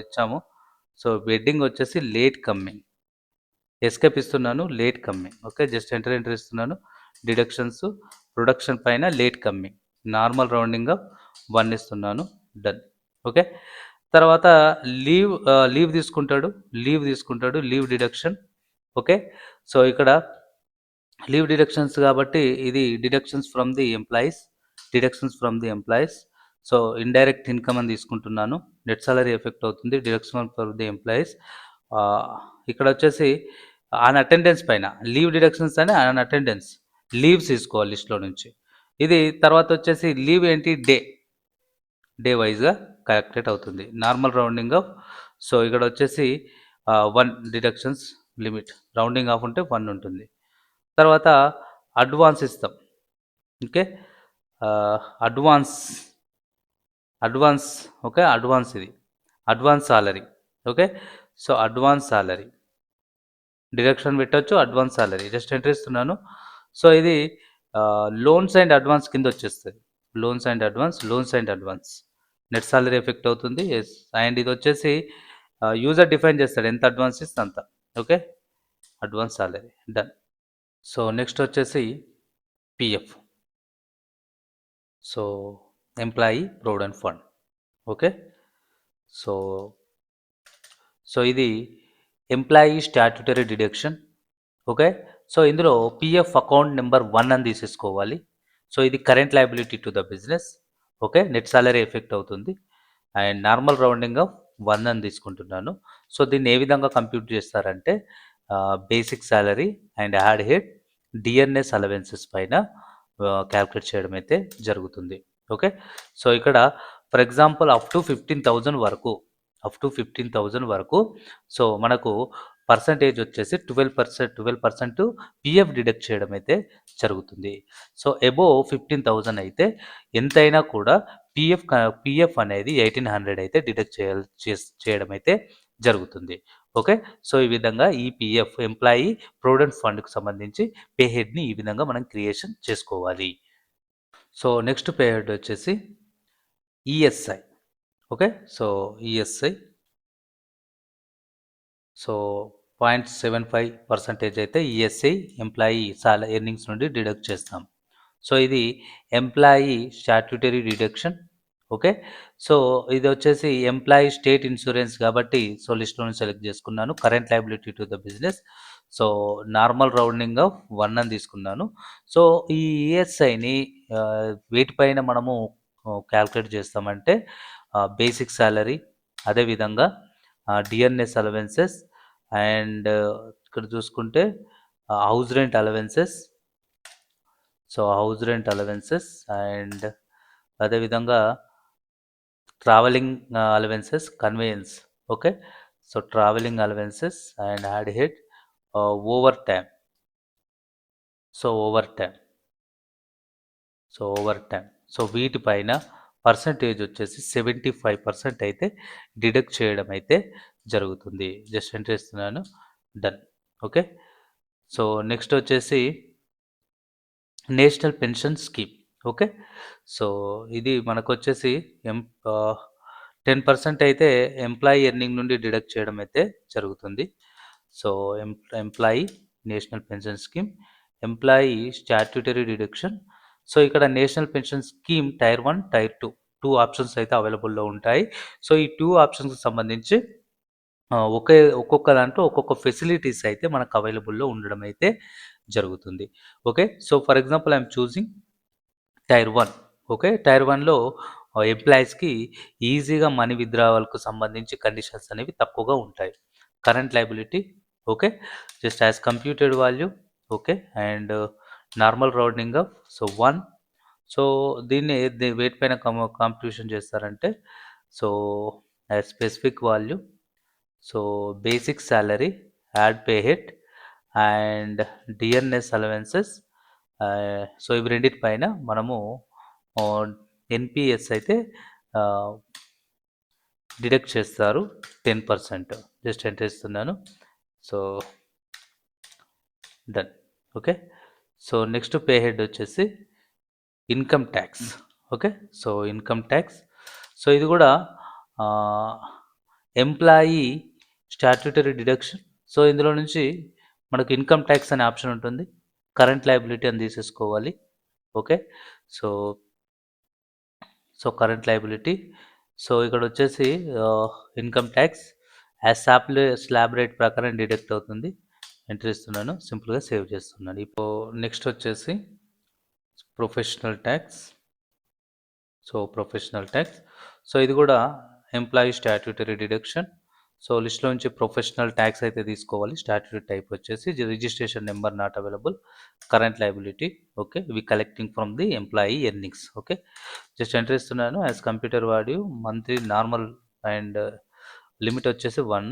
ఇచ్చాము. సో, హెడ్డింగ్ వచ్చేసి లేట్ కమ్మింగ్. ఎస్కేప్ ఇస్తున్నాను. Late coming. Okay. Just enter ఇస్తున్నాను. డిడక్షన్స్ ప్రొడక్షన్ పైన late coming. Normal rounding off 1 ఇస్తున్నాను. డన్. ఓకే. తర్వాత లీవ్ తీసుకుంటాడు. Leave deduction. ఓకే. సో, ఇక్కడ లీవ్ డిడక్షన్స్ కాబట్టి ఇది deductions from the employees, deductions from the employees. So, indirect income అని తీసుకుంటున్నాను. నెట్ సాలరీ ఎఫెక్ట్ అవుతుంది. Deduction for the employees. ఇక్కడొచ్చేసి ఆన్ అటెండెన్స్ పైన లీవ్ డిడక్షన్స్ అని ఆన్ అటెండెన్స్ లీవ్స్ తీసుకోవాలి లిస్ట్‌లో నుంచి. ఇది తర్వాతొచ్చేసి లీవ్ ఏంటి డే వైస్‌గా కాలిక్యులేట్ అవుతుంది. Normal rounding off. సో, ఇక్కడొచ్చేసి 1 డిడక్షన్స్ లిమిట్. రౌండింగ్ ఆఫ్ ఉంటే 1 ఉంటుంది. తర్వాత అడ్వాన్స్ ఇస్తాం. Okay. Advance advance okay. Advance ఇది. Advance salary. Okay. So, advance salary. Deduction పెట్టొచ్చు. Advance salary. జస్ట్ ఎంటర్ ఇస్తున్నాను. సో, ఇది లోన్స్ అండ్ అడ్వాన్స్ కిందొచ్చేస్తది. Loans and advance. Net salary effect అవుతుంది. యెస్. అండ్ ఇదొచ్చేసి యూజర్ డిఫైన్ చేస్తాడు. ఎంత అడ్వాన్స్ ఇస్తే అంత. Okay. Advance salary. Done. So, next వచ్చేసి PF. So, employee provident fund. Okay. So, ఇది employee statutory deduction. Okay. So, ఇందులో పీఎఫ్ అకౌంట్ నెంబర్ 1 అని తీసేసుకోవాలి. సో, ఇది current liability to the business. Okay. Net salary effect అవుతుంది. And normal rounding off 1 అని తీసుకుంటున్నాను. So, దీన్ని ఏ విధంగా కంప్యూట్ చేస్తారంటే basic salary and add head DNS allowances పైన క్యాలిక్యులేట్ చేయడం అయితే జరుగుతుంది. ఓకే. సో, ఇక్కడ ఫర్ ఎగ్జాంపుల్ అప్ టు 15,000 వరకు సో, మనకు పర్సెంటేజ్ వచ్చేసి 12% పీఎఫ్ డిడక్ట్ చేయడం అయితే జరుగుతుంది. సో, అబోవ్ 15,000 అయితే ఎంతైనా కూడా పీఎఫ్ అనేది 1,800 అయితే డిడక్ట్ చేయడం అయితే జరుగుతుంది. ఓకే. సో, ఈ విధంగా ఈ పీఎఫ్ ఎంప్లాయీ ప్రొవిడెంట్ ఫండ్‌కి సంబంధించి పే హెడ్‌ని ఈ విధంగా మనం క్రియేషన్ చేసుకోవాలి. సో, నెక్స్ట్ పే హెడ్ వచ్చేసి ESI. Okay. So, ESI. So, 0.75% అయితే ఈఎస్ఐ ఎంప్లాయీ ఎర్నింగ్స్ నుండి డిడక్ట్ చేస్తాం. సో, ఇది employee statutory deduction. Okay. So, ఇది వచ్చేసి ఎంప్లాయీ స్టేట్ ఇన్సూరెన్స్ కాబట్టి సో, లిస్ట్‌లో నుంచి సెలెక్ట్ చేసుకున్నాను. Current liability to the business. So, normal rounding off 1 అని తీసుకున్నాను. సో, ఈ ఈఎస్ఐని వేటిపైన మనము క్యాలిక్యులేట్ చేస్తామంటే బేసిక్ సాలరీ, అదేవిధంగా డిఎన్ఎస్ అలవెన్సెస్ అండ్ ఇక్కడ చూసుకుంటే house rent allowances. So, house rent allowances and అదేవిధంగా travelling allowances, conveyance. Okay. So, travelling allowances and add head over time. So, over time. So, వీటిపైన percentage వచ్చేసి 75% అయితే deduct చేయడం అయితే జరుగుతుంది. జస్ట్ ఎంటర్ ఇస్తున్నాను. డన్. ఓకే. సో, నెక్స్ట్ వచ్చేసి national pension scheme. Okay. So, ఇది మనకొచ్చేసి 10% అయితే ఎంప్లాయీ ఎర్నింగ్ నుండి డిడక్ట్ చేయడం అయితే జరుగుతుంది. So, employee national pension scheme, employee statutory deduction. So, ఇక్కడ national pension scheme tier 1, tier 2 options అయితే అవైలబుల్‌లో ఉంటాయి. సో, ఈ 2 ఆప్షన్స్‌కి సంబంధించి ఒక్కొక్క దాంట్లో ఒక్కొక్క ఫెసిలిటీస్ అయితే మనకు అవైలబుల్‌లో ఉండడం అయితే జరుగుతుంది. Okay. So, for example I am choosing tier 1. Okay. Tier 1లో ఎంప్లాయీస్‌కి ఈజీగా మనీ విత్‌డ్రావల్‌కు సంబంధించి కండిషన్స్ అనేవి తక్కువగా ఉంటాయి. Current liability. Okay. Just as computed value. Okay. And normal rounding off. So, 1. So, దీన్ని వేటిపైన కాంప్యూటేషన్ చేస్తారంటే so, as specific value. So, basic salary, add pay head and DNS allowances. So, ఇవి రెండిటి పైన మనము ఎన్పిఎస్ అయితే డిడక్ట్ చేస్తారు 10%. Just enter ఇస్తున్నాను. So, done. Okay. So, next pay head వచ్చేసి income tax. Okay. So, income tax. So, ఇది కూడా ఎంప్లాయీ స్టాట్యుటరీ డిడక్షన్. సో, ఇందులో నుంచి మనకు ఇన్కమ్ ట్యాక్స్ అనే ఆప్షన్ ఉంటుంది. కరెంట్ లయబిలిటీ అని తీసేసుకోవాలి. Okay. So, current liability. So, ఇక్కడ వచ్చేసి income tax as slab rate ప్రకారం డిడక్ట్ అవుతుంది. ఎంటర్ ఇస్తున్నాను, సింపుల్గా సేవ్ చేస్తున్నాను. ఇప్పుడు నెక్స్ట్ వచ్చేసి ప్రొఫెషనల్ ట్యాక్స్. ప్రొఫెషనల్ ట్యాక్స్, ఇది కూడా ఎంప్లాయీ స్టాట్యూటరీ డిడక్షన్. లిస్ట్లో నుంచి ప్రొఫెషనల్ ట్యాక్స్ అయితే తీసుకోవాలి. స్టాట్యూటరీ టైప్ వచ్చేసి registration number not available, current liability. Okay, ఇవి collecting from the employee earnings. Okay, just enter ఇస్తున్నాను. As computer value monthly normal and limit వచ్చేసి 1.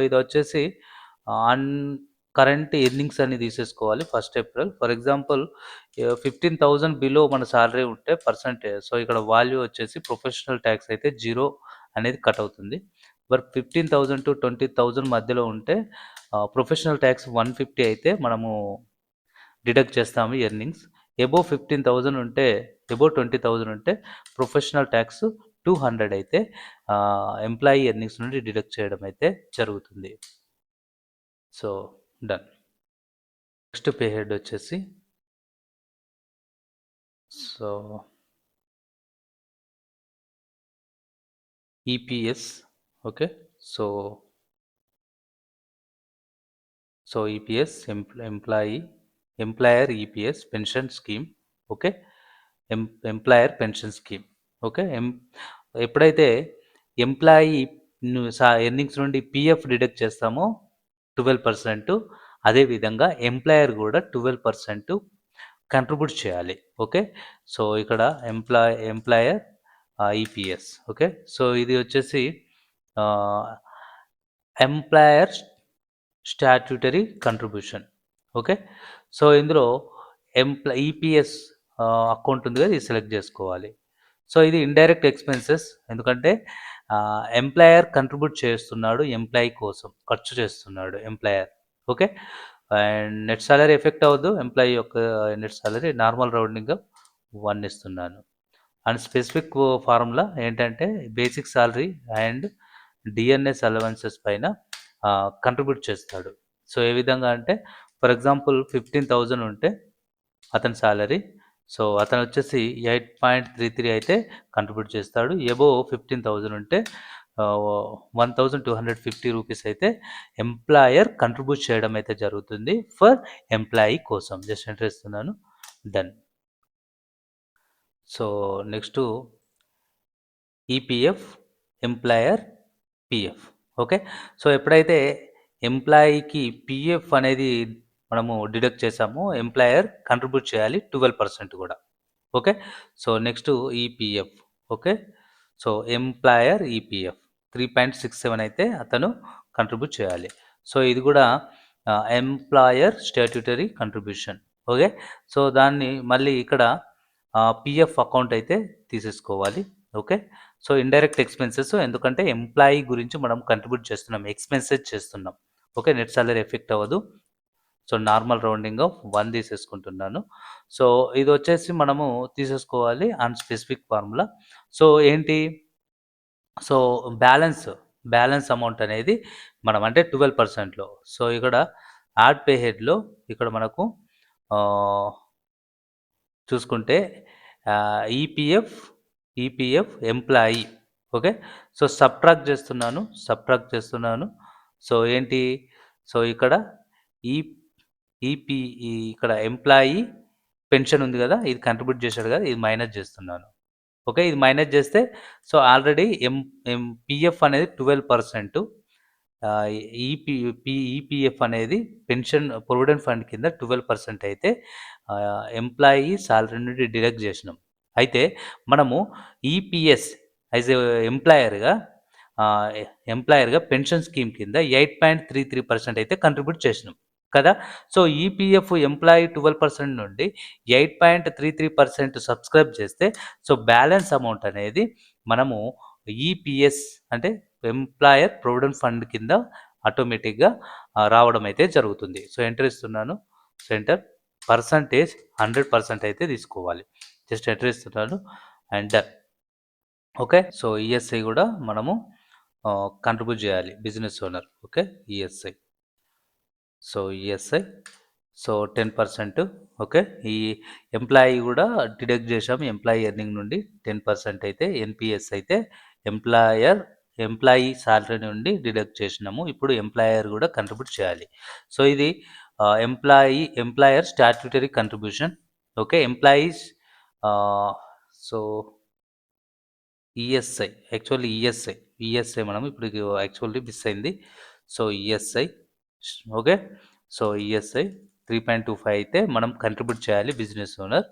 ఇది వచ్చేసి అన్ కరెంట్ ఎర్నింగ్స్ అని తీసేసుకోవాలి 1st April. For example 15,000 below మన salary ఉంటే పర్సంటేజ్, ఇక్కడ వాల్యూ వచ్చేసి ప్రొఫెషనల్ ట్యాక్స్ అయితే 0 అనేది కట్ అవుతుంది. బట్ 15,000 to 20,000 మధ్యలో ఉంటే ప్రొఫెషనల్ ట్యాక్స్ 150 అయితే మనము డిడక్ట్ చేస్తాము ఎర్నింగ్స్. ఎబో 15,000 ఉంటే, ఎబో 20,000 ఉంటే ప్రొఫెషనల్ ట్యాక్స్ 200 అయితే ఎంప్లాయీ ఎర్నింగ్స్ నుండి డిడక్ట్ చేయడం అయితే జరుగుతుంది. డన్. నెక్స్ట్ పే హెడ్ వచ్చేసి EPS. Okay, EPS employer EPS pension scheme. Okay, employer pension scheme. Okay, ఎప్పుడైతే ఎంప్లాయీ ఎర్నింగ్స్ నుండి పిఎఫ్ డిడక్ట్ చేస్తామో 12%, అదేవిధంగా ఎంప్లాయర్ కూడా 12% కంట్రిబ్యూట్ చేయాలి. ఓకే, ఇక్కడ ఎంప్లాయర్ ఈపీఎస్. ఓకే, ఇది వచ్చేసి ఎంప్లాయర్ స్టాట్యూటరీ కంట్రిబ్యూషన్. ఓకే, ఇందులో ఈపీఎస్ అకౌంట్ ఉంది కదా, ఇది సెలెక్ట్ చేసుకోవాలి. ఇది ఇండైరెక్ట్ ఎక్స్పెన్సెస్, ఎందుకంటే ఎంప్లాయర్ కంట్రిబ్యూట్ చేస్తున్నాడు, ఎంప్లాయీ కోసం ఖర్చు చేస్తున్నాడు employer. Okay, and net salary effect అవ్వదు. ఎంప్లాయీ యొక్క నెట్ సాలరీ నార్మల్ రౌండింగ్ 1 ఇస్తున్నాను. అండ్ స్పెసిఫిక్ ఫార్ములా ఏంటంటే basic salary and DNS allowances పైన కంట్రిబ్యూట్ చేస్తాడు. ఏ విధంగా అంటే, ఫర్ ఎగ్జాంపుల్ 15,000 ఉంటే అతని సాలరీ, అతను వచ్చేసి 8.33 అయితే కంట్రిబ్యూట్ చేస్తాడు. ఎబో 15,000 ఉంటే 1,250 రూపీస్ అయితే ఎంప్లాయర్ కంట్రిబ్యూట్ చేయడం అయితే జరుగుతుంది ఫర్ ఎంప్లాయీ కోసం. జస్ట్ ఎంటర్ ఇస్తున్నాను, done. Next EPF employer PF. Okay, ఎప్పుడైతే ఎంప్లాయీకి పిఎఫ్ అనేది మనము డిడక్ట్ చేసామో ఎంప్లాయర్ కంట్రిబ్యూట్ చేయాలి 12% కూడా. Okay, next EPF. Okay, employer EPF 3.67 అయితే అతను కంట్రిబ్యూట్ చేయాలి. ఇది కూడా ఎంప్లాయర్ స్టాట్యూటరీ కంట్రిబ్యూషన్. ఓకే, దాన్ని మళ్ళీ ఇక్కడ పిఎఫ్ అకౌంట్ అయితే తీసేసుకోవాలి. ఓకే, ఇండైరెక్ట్ ఎక్స్పెన్సెస్, ఎందుకంటే ఎంప్లాయీ గురించి మనం కంట్రిబ్యూట్ చేస్తున్నాం, ఎక్స్పెన్సెస్ చేస్తున్నాం. ఓకే, నెట్ సాలరీ ఎఫెక్ట్ అవ్వదు. Normal rounding off 1 తీసేసుకుంటున్నాను. ఇది వచ్చేసి మనము తీసేసుకోవాలి ఆన్ స్పెసిఫిక్ ఫార్ములా. ఏంటి, బ్యాలెన్స్ అమౌంట్ అనేది మనం అంటే 12%లో. ఇక్కడ యాడ్ పే హెడ్లో ఇక్కడ మనకు చూసుకుంటే ఈపీఎఫ్ ఎంప్లాయీ. ఓకే, సబ్ట్రాక్ట్ చేస్తున్నాను. ఏంటి, ఇక్కడ ఇక్కడ ఎంప్లాయీ పెన్షన్ ఉంది కదా, ఇది కంట్రిబ్యూట్ చేశాడు కదా, ఇది మైనస్ చేస్తున్నాను. ఓకే, ఇది మైనస్ చేస్తే ఆల్రెడీ పిఎఫ్ అనేది 12%, ఈపీఎఫ్ అనేది పెన్షన్ ప్రొవిడెంట్ ఫండ్ కింద 12% అయితే ఎంప్లాయీ సాలరీ నుండి డిడక్ట్ చేసినాం. అయితే మనము ఈపీఎస్ యాజ్ ఎ ఎంప్లాయర్గా పెన్షన్ స్కీమ్ కింద 8.33% అయితే కంట్రిబ్యూట్ చేసినాం కదా. ఈపీఎఫ్ ఎంప్లాయీ 12% నుండి 8.33% సబ్స్క్రైబ్ చేస్తే బ్యాలెన్స్ అమౌంట్ అనేది మనము ఈపీఎస్ అంటే ఎంప్లాయర్ ప్రొవిడెంట్ ఫండ్ కింద ఆటోమేటిక్గా రావడం అయితే జరుగుతుంది. ఎంటర్ ఇస్తున్నాను, సెంటర్ పర్సంటేజ్ 100% అయితే తీసుకోవాలి. జస్ట్ ఎంటర్ ఇస్తున్నాను అండ్ డన్. ఓకే, ఈఎస్ఐ కూడా మనము కంట్రిబ్యూట్ చేయాలి, business owner. Okay, ESI. ESI 10%. Okay, ఈ ఎంప్లాయీ కూడా డిడక్ట్ చేసాము, ఎంప్లాయీ ఎర్నింగ్ నుండి 10% అయితే. ఎన్పిఎస్ అయితే ఎంప్లాయీ సాలరీ నుండి డిడక్ట్ చేసినాము. ఇప్పుడు ఎంప్లాయర్ కూడా కంట్రిబ్యూట్ చేయాలి. ఇది employer statutory contribution. Okay, employees so ESI, actually ESI మనం ఇప్పుడు యాక్చువల్లీ మిస్ అయింది. So ESI, okay. So ESI 3.25 అయితే మనం కంట్రిబ్యూట్ చేయాలి business owner.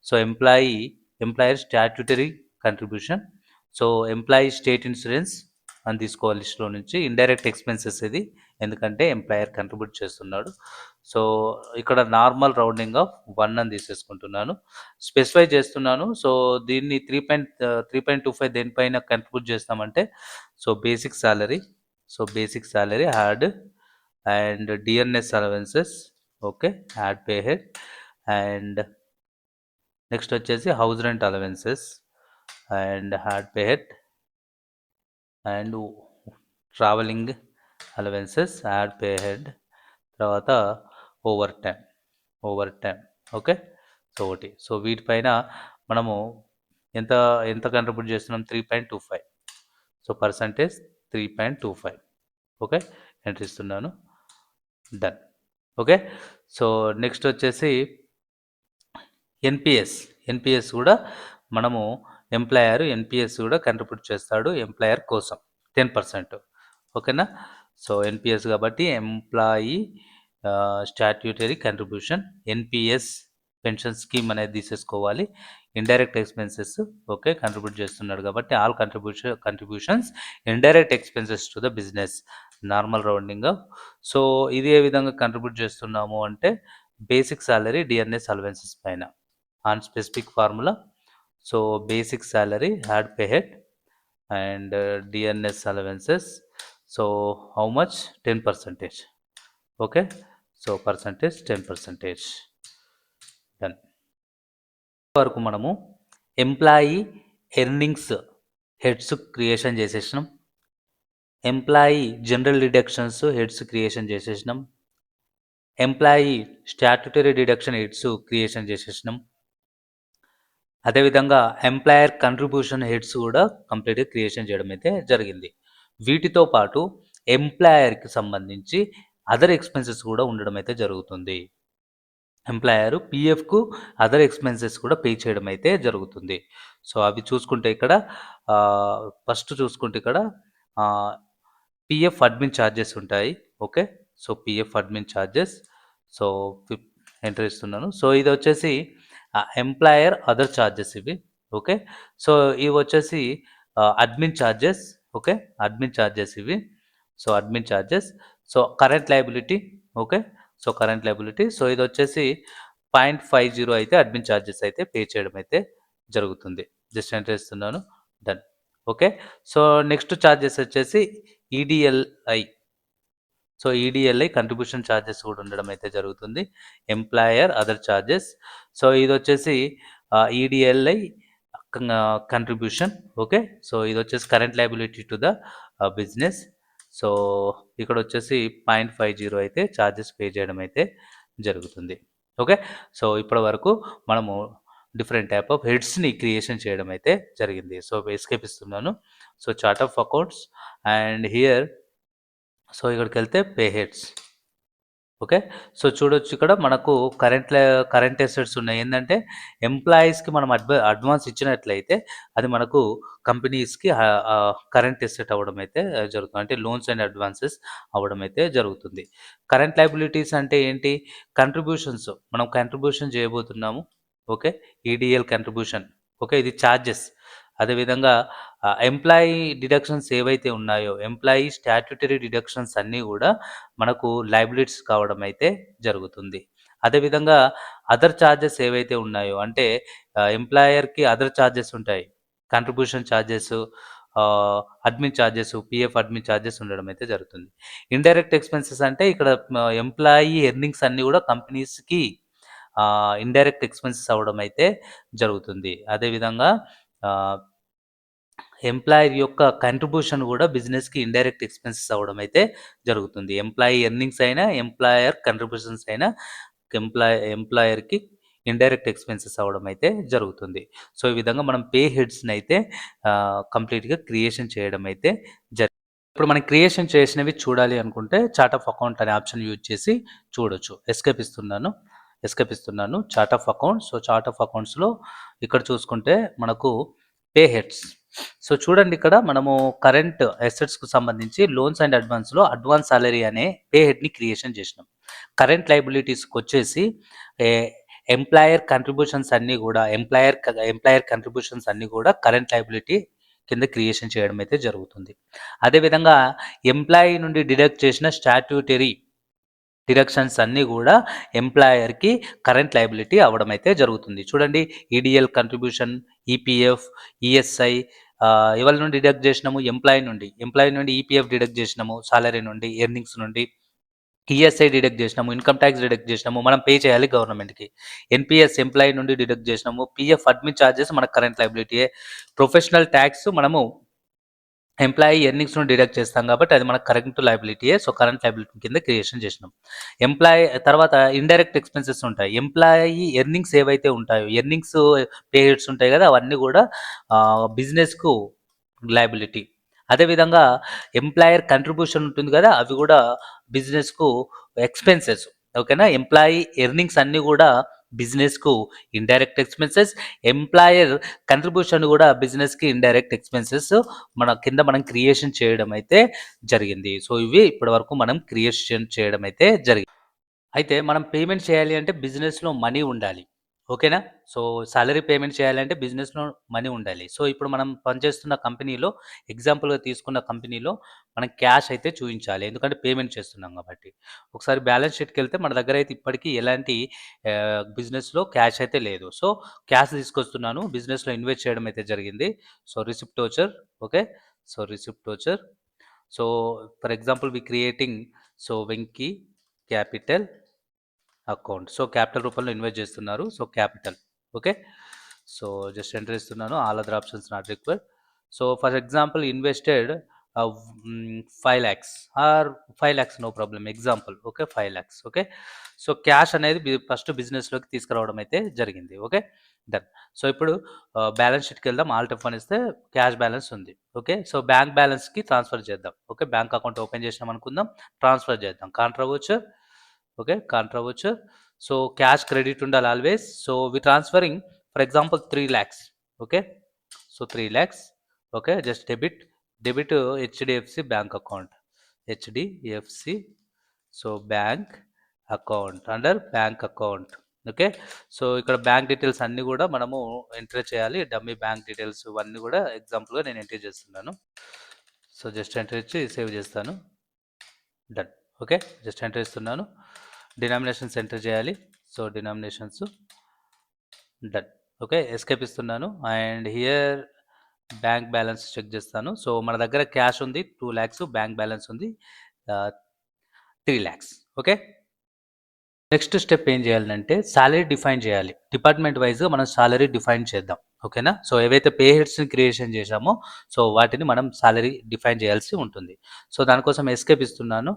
So employer statutory contribution. So employee state insurance అని తీసుకోవాలి లిస్ట్లో నుంచి. ఇండైరెక్ట్ ఎక్స్పెన్సెస్ ఇది, ఎందుకంటే ఎంప్లాయర్ కంట్రిబ్యూట్ చేస్తున్నాడు. సో ఇక్కడ నార్మల్ రౌండింగ్ ఆఫ్ 1 అని తీసేసుకుంటున్నాను, స్పెసిఫై చేస్తున్నాను. సో దీన్ని 3.25 దేనిపైన కంట్రిబ్యూట్ చేస్తామంటే, so basic salary add and DNS allowances, okay, add pay head. And next వచ్చేసి house rent allowances and add pay head. And travelling allowances add pay head. తర్వాత overtime, okay. So ఒకటి, so వీటిపైన మనము ఎంత ఎంత contribute చేస్తున్నాం, 3.25. So percentage 3.25, okay, enter ఇస్తున్నాను, done. Okay, so next వచ్చేసి ఎన్పిఎస్ కూడా మనము ఎన్పిఎస్ కూడా కంట్రిబ్యూట్ చేస్తాడు ఎంప్లాయర్ కోసం 10%, ఓకేనా. సో ఎన్పిఎస్ కాబట్టి employee statutory contribution, NPS pension scheme అనేది తీసేసుకోవాలి. ఇండైరెక్ట్ ఎక్స్పెన్సెస్, ఓకే, కంట్రిబ్యూట్ చేస్తున్నాడు కాబట్టి all contributions indirect expenses to the business, normal rounding. So ఇది ఏ విధంగా కంట్రిబ్యూట్ చేస్తున్నాము అంటే, బేసిక్ సాలరీ డిఎన్ఎస్ అలవెన్సెస్ పైన on specific formula. So basic salary had pay head and DNS allowances. So how much, 10%, okay. So percentage 10%, done. వరకు మనము employee earnings heads creation చేసేసినాం, employee general deductions heads creation చేసేసినాం, employee statutory deduction heads creation చేసేసినాం. అదేవిధంగా employer contribution heads కూడా కంప్లీట్గా creation చేయడం అయితే జరిగింది. వీటితో పాటు ఎంప్లాయర్కి సంబంధించి అదర్ ఎక్స్పెన్సెస్ కూడా ఉండడం అయితే జరుగుతుంది. ఎంప్లాయర్ పిఎఫ్కు అదర్ ఎక్స్పెన్సెస్ కూడా పే చేయడం అయితే జరుగుతుంది. సో అవి చూసుకుంటే ఇక్కడ ఫస్ట్ చూసుకుంటే ఇక్కడ పిఎఫ్ అడ్మిన్ ఛార్జెస్ ఉంటాయి, okay. So PF admin charges, so enter ఇస్తున్నాను. సో ఇది వచ్చేసి ఎంప్లాయర్ అదర్ ఛార్జెస్ ఇవి, ఓకే. సో ఇవి వచ్చేసి admin charges, okay, admin charges ఇవి. So admin charges, so current liability, okay. So current liability, so ఇది వచ్చేసి 0.50 అయితే అడ్మిన్ ఛార్జెస్ అయితే పే చేయడం అయితే జరుగుతుంది. జస్ట్ ఎంటర్ ఇస్తున్నాను, done. Okay, so next charges వచ్చేసి EDLI. So EDLI contribution charges కూడా ఉండడం అయితే జరుగుతుంది, ఎంప్లాయర్ అదర్ ఛార్జెస్. సో ఇది వచ్చేసి ఈడిఎల్ఐ కంట్రిబ్యూషన్, ఓకే. సో ఇది వచ్చేసి current liability to the business. So ఇక్కడ వచ్చేసి 0.50 అయితే ఛార్జెస్ పే చేయడం అయితే జరుగుతుంది, ఓకే. సో ఇప్పటి వరకు మనము డిఫరెంట్ టైప్ ఆఫ్ హెడ్స్ని క్రియేషన్ చేయడం అయితే జరిగింది. సో ఎస్కేప్ ఇస్తున్నాను. So chart of accounts and here, so ఇక్కడికి వెళ్తే పే హెడ్స్, ఓకే. సో చూడొచ్చు ఇక్కడ మనకు కరెంట్ అసెట్స్ ఉన్నాయి. ఏంటంటే ఎంప్లాయీస్కి మనం అడ్వాన్స్ ఇచ్చినట్లయితే అది మనకు కంపెనీస్కి కరెంట్ అసెట్ అవ్వడం అయితే జరుగుతుంది, అంటే లోన్స్ అండ్ అడ్వాన్సెస్ అవ్వడం అయితే జరుగుతుంది. కరెంట్ లయబిలిటీస్ అంటే ఏంటి, కంట్రిబ్యూషన్స్ మనం కంట్రిబ్యూషన్ చేయబోతున్నాము, ఓకే. ఈడిఎల్ కంట్రిబ్యూషన్, ఓకే, ఇది ఛార్జెస్. అదేవిధంగా ఎంప్లాయీ డిడక్షన్స్ ఏవైతే ఉన్నాయో, ఎంప్లాయీ స్టాట్యూటరీ డిడక్షన్స్ అన్నీ కూడా మనకు లయబిలిటీస్ కావడం అయితే జరుగుతుంది. అదేవిధంగా అదర్ ఛార్జెస్ ఏవైతే ఉన్నాయో, అంటే ఎంప్లాయర్కి అదర్ ఛార్జెస్ ఉంటాయి, contribution charges, admin charges, PF admin charges ఉండడం అయితే జరుగుతుంది. ఇండైరెక్ట్ ఎక్స్పెన్సెస్ అంటే ఇక్కడ ఎంప్లాయీ ఎర్నింగ్స్ అన్నీ కూడా కంపెనీస్కి ఇండైరెక్ట్ ఎక్స్పెన్సెస్ అవ్వడం అయితే జరుగుతుంది. అదేవిధంగా ఎంప్లాయర్ యొక్క కంట్రిబ్యూషన్ కూడా బిజినెస్కి ఇండైరెక్ట్ ఎక్స్పెన్సెస్ అవ్వడం అయితే జరుగుతుంది. ఎంప్లాయీ ఎర్నింగ్స్ అయినా, ఎంప్లాయర్ కంట్రిబ్యూషన్స్ అయినా ఎంప్లాయర్కి ఇండైరెక్ట్ ఎక్స్పెన్సెస్ అవ్వడం అయితే జరుగుతుంది. సో ఈ విధంగా మనం పే హెడ్స్ని అయితే కంప్లీట్గా క్రియేషన్ చేయడం అయితే ఇప్పుడు మనం క్రియేషన్ చేసినవి చూడాలి అనుకుంటే చార్ట్ ఆఫ్ అకౌంట్ అనే ఆప్షన్ యూజ్ చేసి చూడొచ్చు. ఎస్కేప్ ఇస్తున్నాను. Chart of accounts. So chart of అకౌంట్స్‌లో ఇక్కడ చూసుకుంటే మనకు పే హెడ్స్. సో చూడండి, ఇక్కడ మనము కరెంట్ అసెట్స్‌కు సంబంధించి లోన్స్ అండ్ అడ్వాన్స్‌లో అడ్వాన్స్ సాలరీ అనే పే హెడ్‌ని క్రియేషన్ చేసినాం. కరెంట్ లయబిలిటీస్‌కొచ్చేసి ఏ ఎంప్లాయర్ కంట్రిబ్యూషన్స్ అన్నీ కూడా ఎంప్లాయర్ కంట్రిబ్యూషన్స్ అన్నీ కూడా కరెంట్ లయబిలిటీ కింద క్రియేషన్ చేయడం అయితే జరుగుతుంది. అదేవిధంగా ఎంప్లాయీ నుండి డిడక్ట్ చేసిన స్టాట్యూటరీ డిడక్షన్స్ అన్నీ కూడా ఎంప్లాయర్కి కరెంట్ లయబిలిటీ అవ్వడం అయితే జరుగుతుంది. చూడండి, ఈడిఎల్ కంట్రిబ్యూషన్, ఈపీఎఫ్, ఈఎస్ఐ ఎవరి నుండి డిడక్ట్ చేసినాము? ఎంప్లాయీ నుండి ఈపీఎఫ్ డిడక్ట్ చేసినాము, సాలరీ నుండి, ఎర్నింగ్స్ నుండి. ఈఎస్ఐ డిడక్ట్ చేసినాము, ఇన్కమ్ ట్యాక్స్ డిడక్ట్ చేసినాము, మనం పే చేయాలి గవర్నమెంట్కి. ఎన్పిఎస్ ఎంప్లాయీ నుండి డిడక్ట్ చేసినాము, పిఎఫ్ అడ్మిన్ ఛార్జెస్ మనకు కరెంట్ లయబిలిటీయే. ప్రొఫెషనల్ ట్యాక్స్ మనము ఎంప్లాయీ ఎర్నింగ్స్ నుండి డిడక్ట్ చేస్తాం కాబట్టి అది మనకు కరెంట్ లయబిలిటీయే. సో కరెంట్ లయబిలిటీ కింద క్రియేషన్ చేసినాం. ఎంప్లాయీ తర్వాత ఇండైరెక్ట్ ఎక్స్పెన్సెస్ ఉంటాయి. ఎంప్లాయీ ఎర్నింగ్స్ ఏవైతే ఉంటాయో, ఎర్నింగ్స్ పేరియడ్స్ ఉంటాయి కదా, అవన్నీ కూడా బిజినెస్కు లయబిలిటీ. అదేవిధంగా ఎంప్లాయర్ కంట్రిబ్యూషన్ ఉంటుంది కదా, అవి కూడా బిజినెస్కు ఎక్స్పెన్సెస్. ఓకేనా? ఎంప్లాయీ ఎర్నింగ్స్ అన్నీ కూడా బిజినెస్కు ఇండైరెక్ట్ ఎక్స్పెన్సెస్, ఎంప్లాయర్ కంట్రిబ్యూషన్ కూడా బిజినెస్కి ఇండైరెక్ట్ ఎక్స్పెన్సెస్ మనం క్రియేషన్ చేయడం అయితే జరిగింది. సో ఇవి ఇప్పటి వరకు మనం క్రియేషన్ చేయడం అయితే జరిగింది. అయితే మనం పేమెంట్ చేయాలి అంటే బిజినెస్లో మనీ ఉండాలి. ఓకేనా? సో సాలరీ పేమెంట్ చేయాలంటే బిజినెస్లో మనీ ఉండాలి. సో ఇప్పుడు మనం పనిచేస్తున్న కంపెనీలో, ఎగ్జాంపుల్గా తీసుకున్న కంపెనీలో మనం క్యాష్ అయితే చూపించాలి, ఎందుకంటే పేమెంట్ చేస్తున్నాం కాబట్టి. ఒకసారి బ్యాలెన్స్ షీట్కి వెళ్తే మన దగ్గర అయితే ఇప్పటికీ ఎలాంటి బిజినెస్లో క్యాష్ అయితే లేదు. సో క్యాష్ తీసుకొస్తున్నాను, బిజినెస్లో ఇన్వెస్ట్ చేయడం అయితే జరిగింది. So receipt voucher. Okay, so receipt voucher. So for example we creating so Venky capital account. So capital రూపంలో ఇన్వెస్ట్ చేస్తున్నారు. So capital. Okay, so just enter ఇస్తున్నాను. All other options not required. So for example invested 5 lakhs or 5 lakhs, no problem. Example. Okay, 5 lakhs. Okay, so cash అనేది first బిజినెస్లోకి తీసుకురావడం అయితే జరిగింది. Okay, done. So ఇప్పుడు balance షీట్కి వెళ్దాం. Alt F1 ఇస్తే క్యాష్ బ్యాలెన్స్ ఉంది. ఓకే, సో బ్యాంక్ బ్యాలెన్స్కి ట్రాన్స్ఫర్ చేద్దాం. ఓకే, బ్యాంక్ అకౌంట్ ఓపెన్ చేసినాం అనుకుందాం, ట్రాన్స్ఫర్ చేద్దాం. Contra voucher. Okay, contra voucher. So cash credit ఉండాలి always. So we transferring for example 3 lakhs. Okay, so 3 lakhs. Okay, just debit HDFC bank account. HDFC so bank account, under bank account. Okay, so ఇక్కడ bank details అన్నీ కూడా మనము enter చేయాలి. Dummy bank details ఇవన్నీ కూడా ఎగ్జాంపుల్గా నేను ఎంటర్ చేస్తున్నాను. సో జస్ట్ ఎంటర్ ఇచ్చి సేవ్ చేస్తాను. డన్. ఓకే, జస్ట్ ఎంటర్ ఇస్తున్నాను. డినామినేషన్స్ ఎంటర్ చేయాలి. So denominations. Done. Okay, escape ఇస్తున్నాను. And here bank balance check చేస్తాను. సో మన దగ్గర క్యాష్ ఉంది 2 lakhs, బ్యాంక్ బ్యాలెన్స్ ఉంది 3 lakhs. ఓకే, నెక్స్ట్ స్టెప్ ఏం చేయాలంటే సాలరీ డిఫైన్ చేయాలి. డిపార్ట్మెంట్ వైజ్గా మనం సాలరీ డిఫైన్ చేద్దాం. ఓకేనా? సో ఏవైతే పే హెడ్స్ని క్రియేషన్ చేశామో సో వాటిని మనం సాలరీ డిఫైన్ చేయాల్సి ఉంటుంది. సో దానికోసం ఎస్కేప్ ఇస్తున్నాను.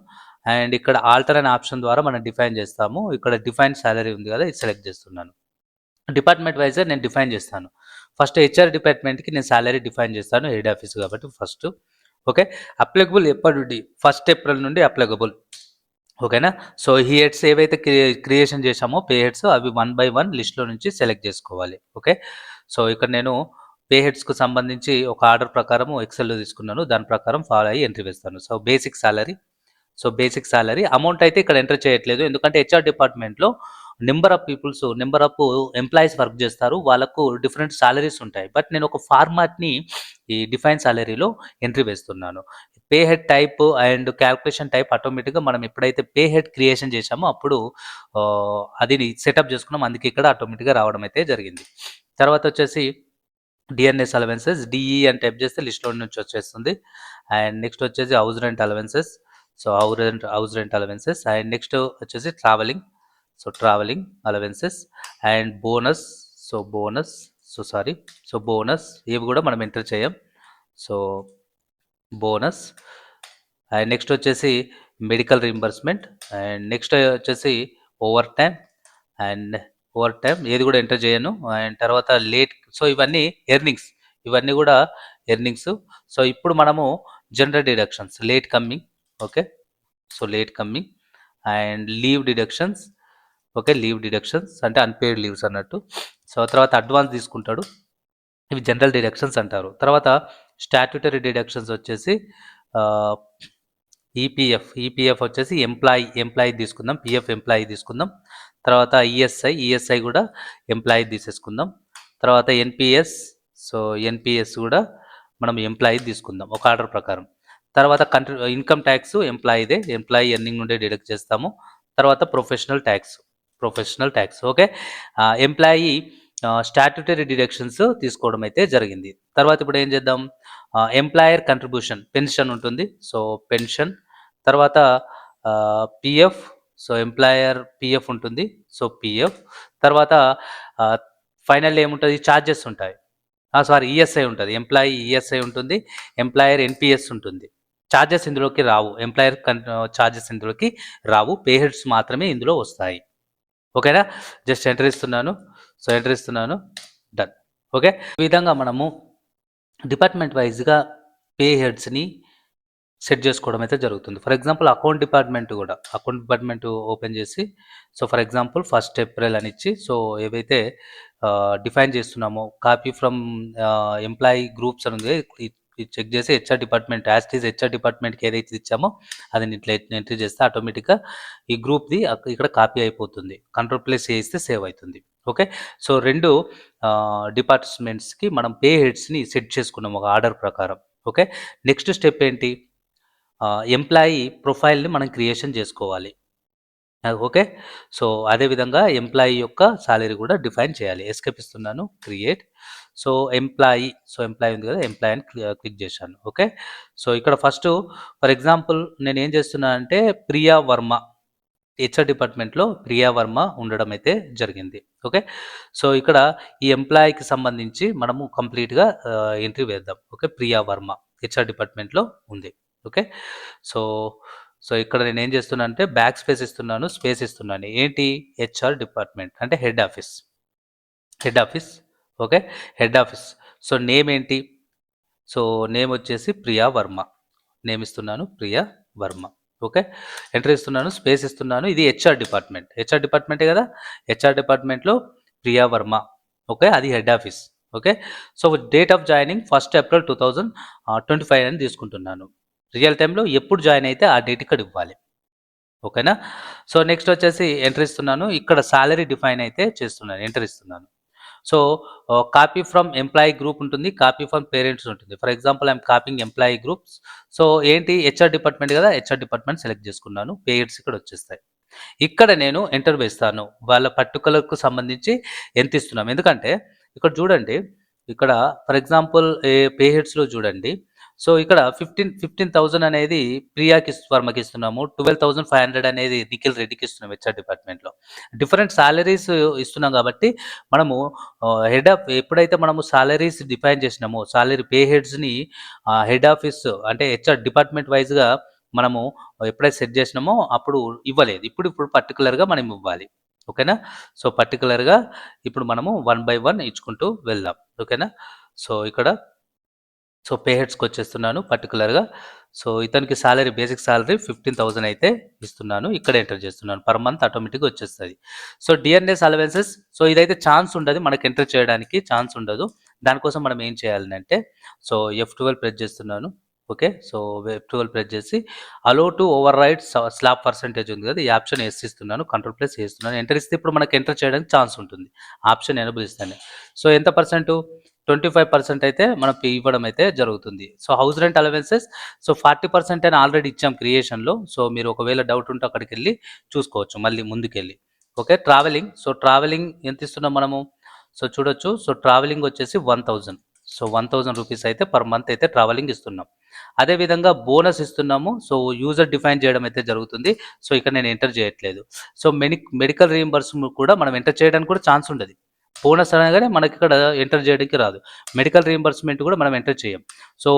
అండ్ ఇక్కడ ఆల్టర్ అనే ఆప్షన్ ద్వారా మనం డిఫైన్ చేస్తాము. ఇక్కడ డిఫైన్ సాలరీ ఉంది కదా, ఇది సెలెక్ట్ చేస్తున్నాను. డిపార్ట్మెంట్ వైజ్గా నేను డిఫైన్ చేస్తాను. ఫస్ట్ హెచ్ఆర్ డిపార్ట్మెంట్కి నేను సాలరీ డిఫైన్ చేస్తాను, హెడ్ ఆఫీస్ కాబట్టి ఫస్ట్. ఓకే, అప్లికబుల్ ఎప్పటి నుండి? 1st April నుండి అప్లికబుల్. ఓకేనా? సో ఈ హెడ్స్ ఏవైతే క్రియేషన్ చేశామో పే హెడ్స్, అవి 1 by 1 లిస్ట్లో నుంచి సెలెక్ట్ చేసుకోవాలి. ఓకే, సో ఇక్కడ నేను పే హెడ్స్కు సంబంధించి ఒక ఆర్డర్ ప్రకారం ఎక్సెల్లో తీసుకున్నాను, దాని ప్రకారం ఫాలో అయ్యి ఎంట్రీ వేస్తాను. సో బేసిక్ సాలరీ అమౌంట్ అయితే ఇక్కడ ఎంటర్ చేయట్లేదు, ఎందుకంటే హెచ్ఆర్ డిపార్ట్మెంట్లో నెంబర్ ఆఫ్ ఎంప్లాయీస్ వర్క్ చేస్తారు, వాళ్ళకు డిఫరెంట్ సాలరీస్ ఉంటాయి. బట్ నేను ఒక ఫార్మాట్ని ఈ డిఫైన్ సాలరీలో ఎంట్రీ వేస్తున్నాను. Pay head type and calculation type ఆటోమేటిక్గా మనం ఎప్పుడైతే పే హెడ్ క్రియేషన్ చేశామో అప్పుడు అది సెటప్ చేసుకున్నాం, అందుకే ఇక్కడ ఆటోమేటిక్గా రావడం అయితే జరిగింది. తర్వాత వచ్చేసి డిఎన్ఎస్ అలవెన్సెస్, డిఈ అని టైప్ చేస్తే లిస్ట్లో నుంచి వచ్చేస్తుంది. అండ్ నెక్స్ట్ వచ్చేసి house rent allowances. So house rent allowances. And next వచ్చేసి travelling allowances. And bonus. So bonus ఇవి కూడా మనం ఎంటర్ చేయం. So bonus. అండ్ నెక్స్ట్ వచ్చేసి మెడికల్ రీంబర్స్మెంట్. అండ్ నెక్స్ట్ వచ్చేసి ఓవర్ టైం ఏది కూడా ఎంటర్ చేయను. అండ్ తర్వాత లేట్. సో ఇవన్నీ ఎర్నింగ్స్. సో ఇప్పుడు మనము general deductions late coming, okay, so late coming and leave deductions, okay, leave deductions అంటే అన్పెయిడ్ లీవ్స్ అన్నట్టు. సో తర్వాత అడ్వాన్స్ తీసుకుంటాడు, ఇవి జనరల్ డిడక్షన్స్ అంటారు. తర్వాత స్టాట్యూటరీ డిడక్షన్స్ వచ్చేసి ఈపీఎఫ్ వచ్చేసి ఎంప్లాయీ తీసుకుందాం, పిఎఫ్ ఎంప్లాయీ తీసుకుందాం. తర్వాత ఈఎస్ఐ కూడా ఎంప్లాయీ తీసేసుకుందాం. తర్వాత ఎన్పిఎస్, సో ఎన్పిఎస్ కూడా మనం ఎంప్లాయీ తీసుకుందాం ఒక ఆర్డర్ ప్రకారం. తర్వాత ఇన్కమ్ ట్యాక్స్ ఎంప్లాయీ ఎర్నింగ్ నుండే డిడక్ట్ చేస్తాము. తర్వాత professional tax, okay. Employee statutory deductions తీసుకోవడం అయితే జరిగింది. తర్వాత ఇప్పుడు ఏం చేద్దాం, ఎంప్లాయర్ కంట్రిబ్యూషన్ పెన్షన్ ఉంటుంది, సో పెన్షన్. తర్వాత పిఎఫ్, సో ఎంప్లాయర్ పిఎఫ్ ఉంటుంది, సో పిఎఫ్. తర్వాత ఫైనల్ ఏముంటుంది, ఛార్జెస్ ఉంటాయి, ఈఎస్ఐ ఉంటుంది, ఎంప్లాయీ ఈఎస్ఐ ఉంటుంది, ఎంప్లాయర్ ఎన్పిఎస్ ఉంటుంది. ఛార్జెస్ ఇందులోకి రావు, ఎంప్లాయర్ ఛార్జెస్ ఇందులోకి రావు, పే హెడ్స్ మాత్రమే ఇందులో వస్తాయి. ఓకేనా, జస్ట్ ఎంటర్ ఇస్తున్నాను, సో ఎంటర్ ఇస్తున్నాను, డన్. ఓకే, ఈ విధంగా మనము డిపార్ట్మెంట్ వైజ్గా పే హెడ్స్ని సెట్ చేసుకోవడం అయితే జరుగుతుంది. For example account department open చేసి, so for example 1st April అని ఇచ్చి, సో ఏవైతే డిఫైన్ చేస్తున్నామో కాపీ ఫ్రమ్ ఎంప్లాయీ గ్రూప్స్ అని ఉంది, చెక్ చేసి హెచ్ఆర్ డిపార్ట్మెంట్ హెచ్ఆర్ డిపార్ట్మెంట్కి ఏదైతే ఇచ్చామో అది ఇట్లా ఎంట్రీ చేస్తే ఆటోమేటిక్గా ఈ గ్రూప్ది ఇక్కడ కాపీ అయిపోతుంది, కంట్రోల్+ చేస్తే సేవ్ అవుతుంది. ఓకే, సో 2 డిపార్ట్మెంట్స్కి మనం పే హెడ్స్ని సెట్ చేసుకున్నాం ఒక ఆర్డర్ ప్రకారం. ఓకే, నెక్స్ట్ స్టెప్ ఏంటి, ఎంప్లాయీ ప్రొఫైల్ని మనం క్రియేషన్ చేసుకోవాలి. ఓకే, సో అదేవిధంగా ఎంప్లాయీ యొక్క సాలరీ కూడా డిఫైన్ చేయాలి. ఎస్కేప్ ఇస్తున్నాను, క్రియేట్. సో ఎంప్లాయీ ఉంది కదా, ఎంప్లాయీని క్లిక్ చేశాను. ఓకే, సో ఇక్కడ ఫస్ట్ ఫర్ ఎగ్జాంపుల్ నేను ఏం చేస్తున్నా అంటే ప్రియా వర్మ, హెచ్ఆర్ డిపార్ట్మెంట్లో ప్రియా వర్మ ఉండడం అయితే జరిగింది. ఓకే, సో ఇక్కడ ఈ ఎంప్లాయీకి సంబంధించి మనము కంప్లీట్గా ఎంట్రీ వేద్దాం. ఓకే, ప్రియా వర్మ హెచ్ఆర్ డిపార్ట్మెంట్లో ఉంది. ఓకే, సో ఇక్కడ నేను ఏం చేస్తున్నా అంటే స్పేస్ ఇస్తున్నాను. ఏంటి, హెచ్ఆర్ డిపార్ట్మెంట్ అంటే head office. Okay, head office. So name ఏంటి, సో నేమ్ వచ్చేసి ప్రియా వర్మ, నేమ్ ఇస్తున్నాను ప్రియా వర్మ. ఓకే, ఎంటర్ ఇస్తున్నాను, స్పేస్ ఇస్తున్నాను. ఇది హెచ్ఆర్ డిపార్ట్మెంటే కదా, హెచ్ఆర్ డిపార్ట్మెంట్లో ప్రియా వర్మ. ఓకే, అది head office. Okay, so date of joining 1st April 2025 అని తీసుకుంటున్నాను. రియల్ టైంలో ఎప్పుడు జాయిన్ అయితే ఆ డేట్ ఇక్కడ ఇవ్వాలి. ఓకేనా, సో నెక్స్ట్ వచ్చేసి ఎంటర్ ఇస్తున్నాను. ఇక్కడ సాలరీ డిఫైన్ అయితే చేస్తున్నాను, ఎంటర్ ఇస్తున్నాను. So copy from employee group ఉంటుంది, కాపీ ఫ్రమ్ పేరెంట్స్ ఉంటుంది. For example I'm copying employee groups. So ఏంటి, హెచ్ఆర్ డిపార్ట్మెంట్ కదా, హెచ్ఆర్ డిపార్ట్మెంట్ సెలెక్ట్ చేసుకున్నాను, పే హెడ్స్ ఇక్కడ వచ్చేస్తాయి. ఇక్కడ నేను ఎంటర్ వేస్తాను, వాళ్ళ పర్టికులర్కు సంబంధించి ఎంత ఇస్తున్నాం. ఎందుకంటే ఇక్కడ చూడండి, ఇక్కడ ఫర్ ఎగ్జాంపుల్ పే హెడ్స్లో చూడండి, సో ఇక్కడ 15,000 అనేది ప్రియాకి వర్మకి ఇస్తున్నాము, 12,500 అనేది నిఖిల్ రెడ్డికి ఇస్తున్నాము హెచ్ఆర్ డిపార్ట్మెంట్లో. డిఫరెంట్ సాలరీస్ ఇస్తున్నాం కాబట్టి మనము ఎప్పుడైతే మనము సాలరీస్ డిఫైన్ చేసినామో, సాలరీ పే హెడ్స్ని హెడ్ ఆఫీస్ అంటే హెచ్ఆర్ డిపార్ట్మెంట్ వైజ్గా మనము ఎప్పుడైతే సెట్ చేసినామో అప్పుడు ఇవ్వలేదు, ఇప్పుడు పర్టికులర్గా మనం ఇవ్వాలి. ఓకేనా, సో పర్టికులర్గా ఇప్పుడు మనము 1 by 1 ఇచ్చుకుంటూ వెళ్దాం. ఓకేనా, సో ఇక్కడ సో పే హెడ్స్కి వచ్చేస్తున్నాను పర్టికులర్గా. సో ఇతనికి సాలరీ, బేసిక్ సాలరీ 15,000 అయితే ఇస్తున్నాను, ఇక్కడ ఎంటర్ చేస్తున్నాను. పర్ మంత్ ఆటోమేటిక్గా వచ్చేస్తుంది. సో డిఎన్ఎస్ అలవెన్సెస్, సో ఇదైతే ఛాన్స్ ఉండదు మనకి, ఎంటర్ చేయడానికి ఛాన్స్ ఉండదు. దానికోసం మనం ఏం చేయాలంటే, సో F12 ప్రెస్ చేస్తున్నాను. ఓకే, సో F12 ప్రెస్ చేసి allow to override slab percentage ఉంది కదా, ఈ ఆప్షన్ ఎస్ ఇస్తున్నాను, కంట్రోల్+ చేస్తున్నాను. ఎంటర్ ఇస్తే ఇప్పుడు మనకి ఎంటర్ చేయడానికి ఛాన్స్ ఉంటుంది, ఆప్షన్ ఎనేబుల్ ఇస్తాను. సో ఎంత పర్సెంట్, 25% అయితే మనం ఇవ్వడం అయితే జరుగుతుంది. So house rent allowances, so 40% అని ఆల్రెడీ ఇచ్చాం క్రియేషన్లో. సో మీరు ఒకవేళ డౌట్ ఉంటే అక్కడికి వెళ్ళి చూసుకోవచ్చు మళ్ళీ ముందుకెళ్ళి. ఓకే, ట్రావెలింగ్, సో ట్రావెలింగ్ ఎంత ఇస్తున్నాం మనము, సో చూడొచ్చు. సో ట్రావెలింగ్ వచ్చేసి 1,000, సో 1,000 రూపీస్ అయితే పర్ మంత్ అయితే ట్రావెలింగ్ ఇస్తున్నాం. అదేవిధంగా బోనస్ ఇస్తున్నాము, సో యూజర్ డిఫైన్ చేయడం అయితే జరుగుతుంది. సో ఇక్కడ నేను ఎంటర్ చేయట్లేదు. సో మెడికల్ రీయింబర్స్మెంట్ కూడా మనం ఎంటర్ చేయడానికి కూడా ఛాన్స్ ఉండదు. బోనస్ అనగానే మనకి ఇక్కడ ఎంటర్ చేయడానికి రాదు, మెడికల్ రీయింబర్స్మెంట్ కూడా మనం ఎంటర్ చేయం. సో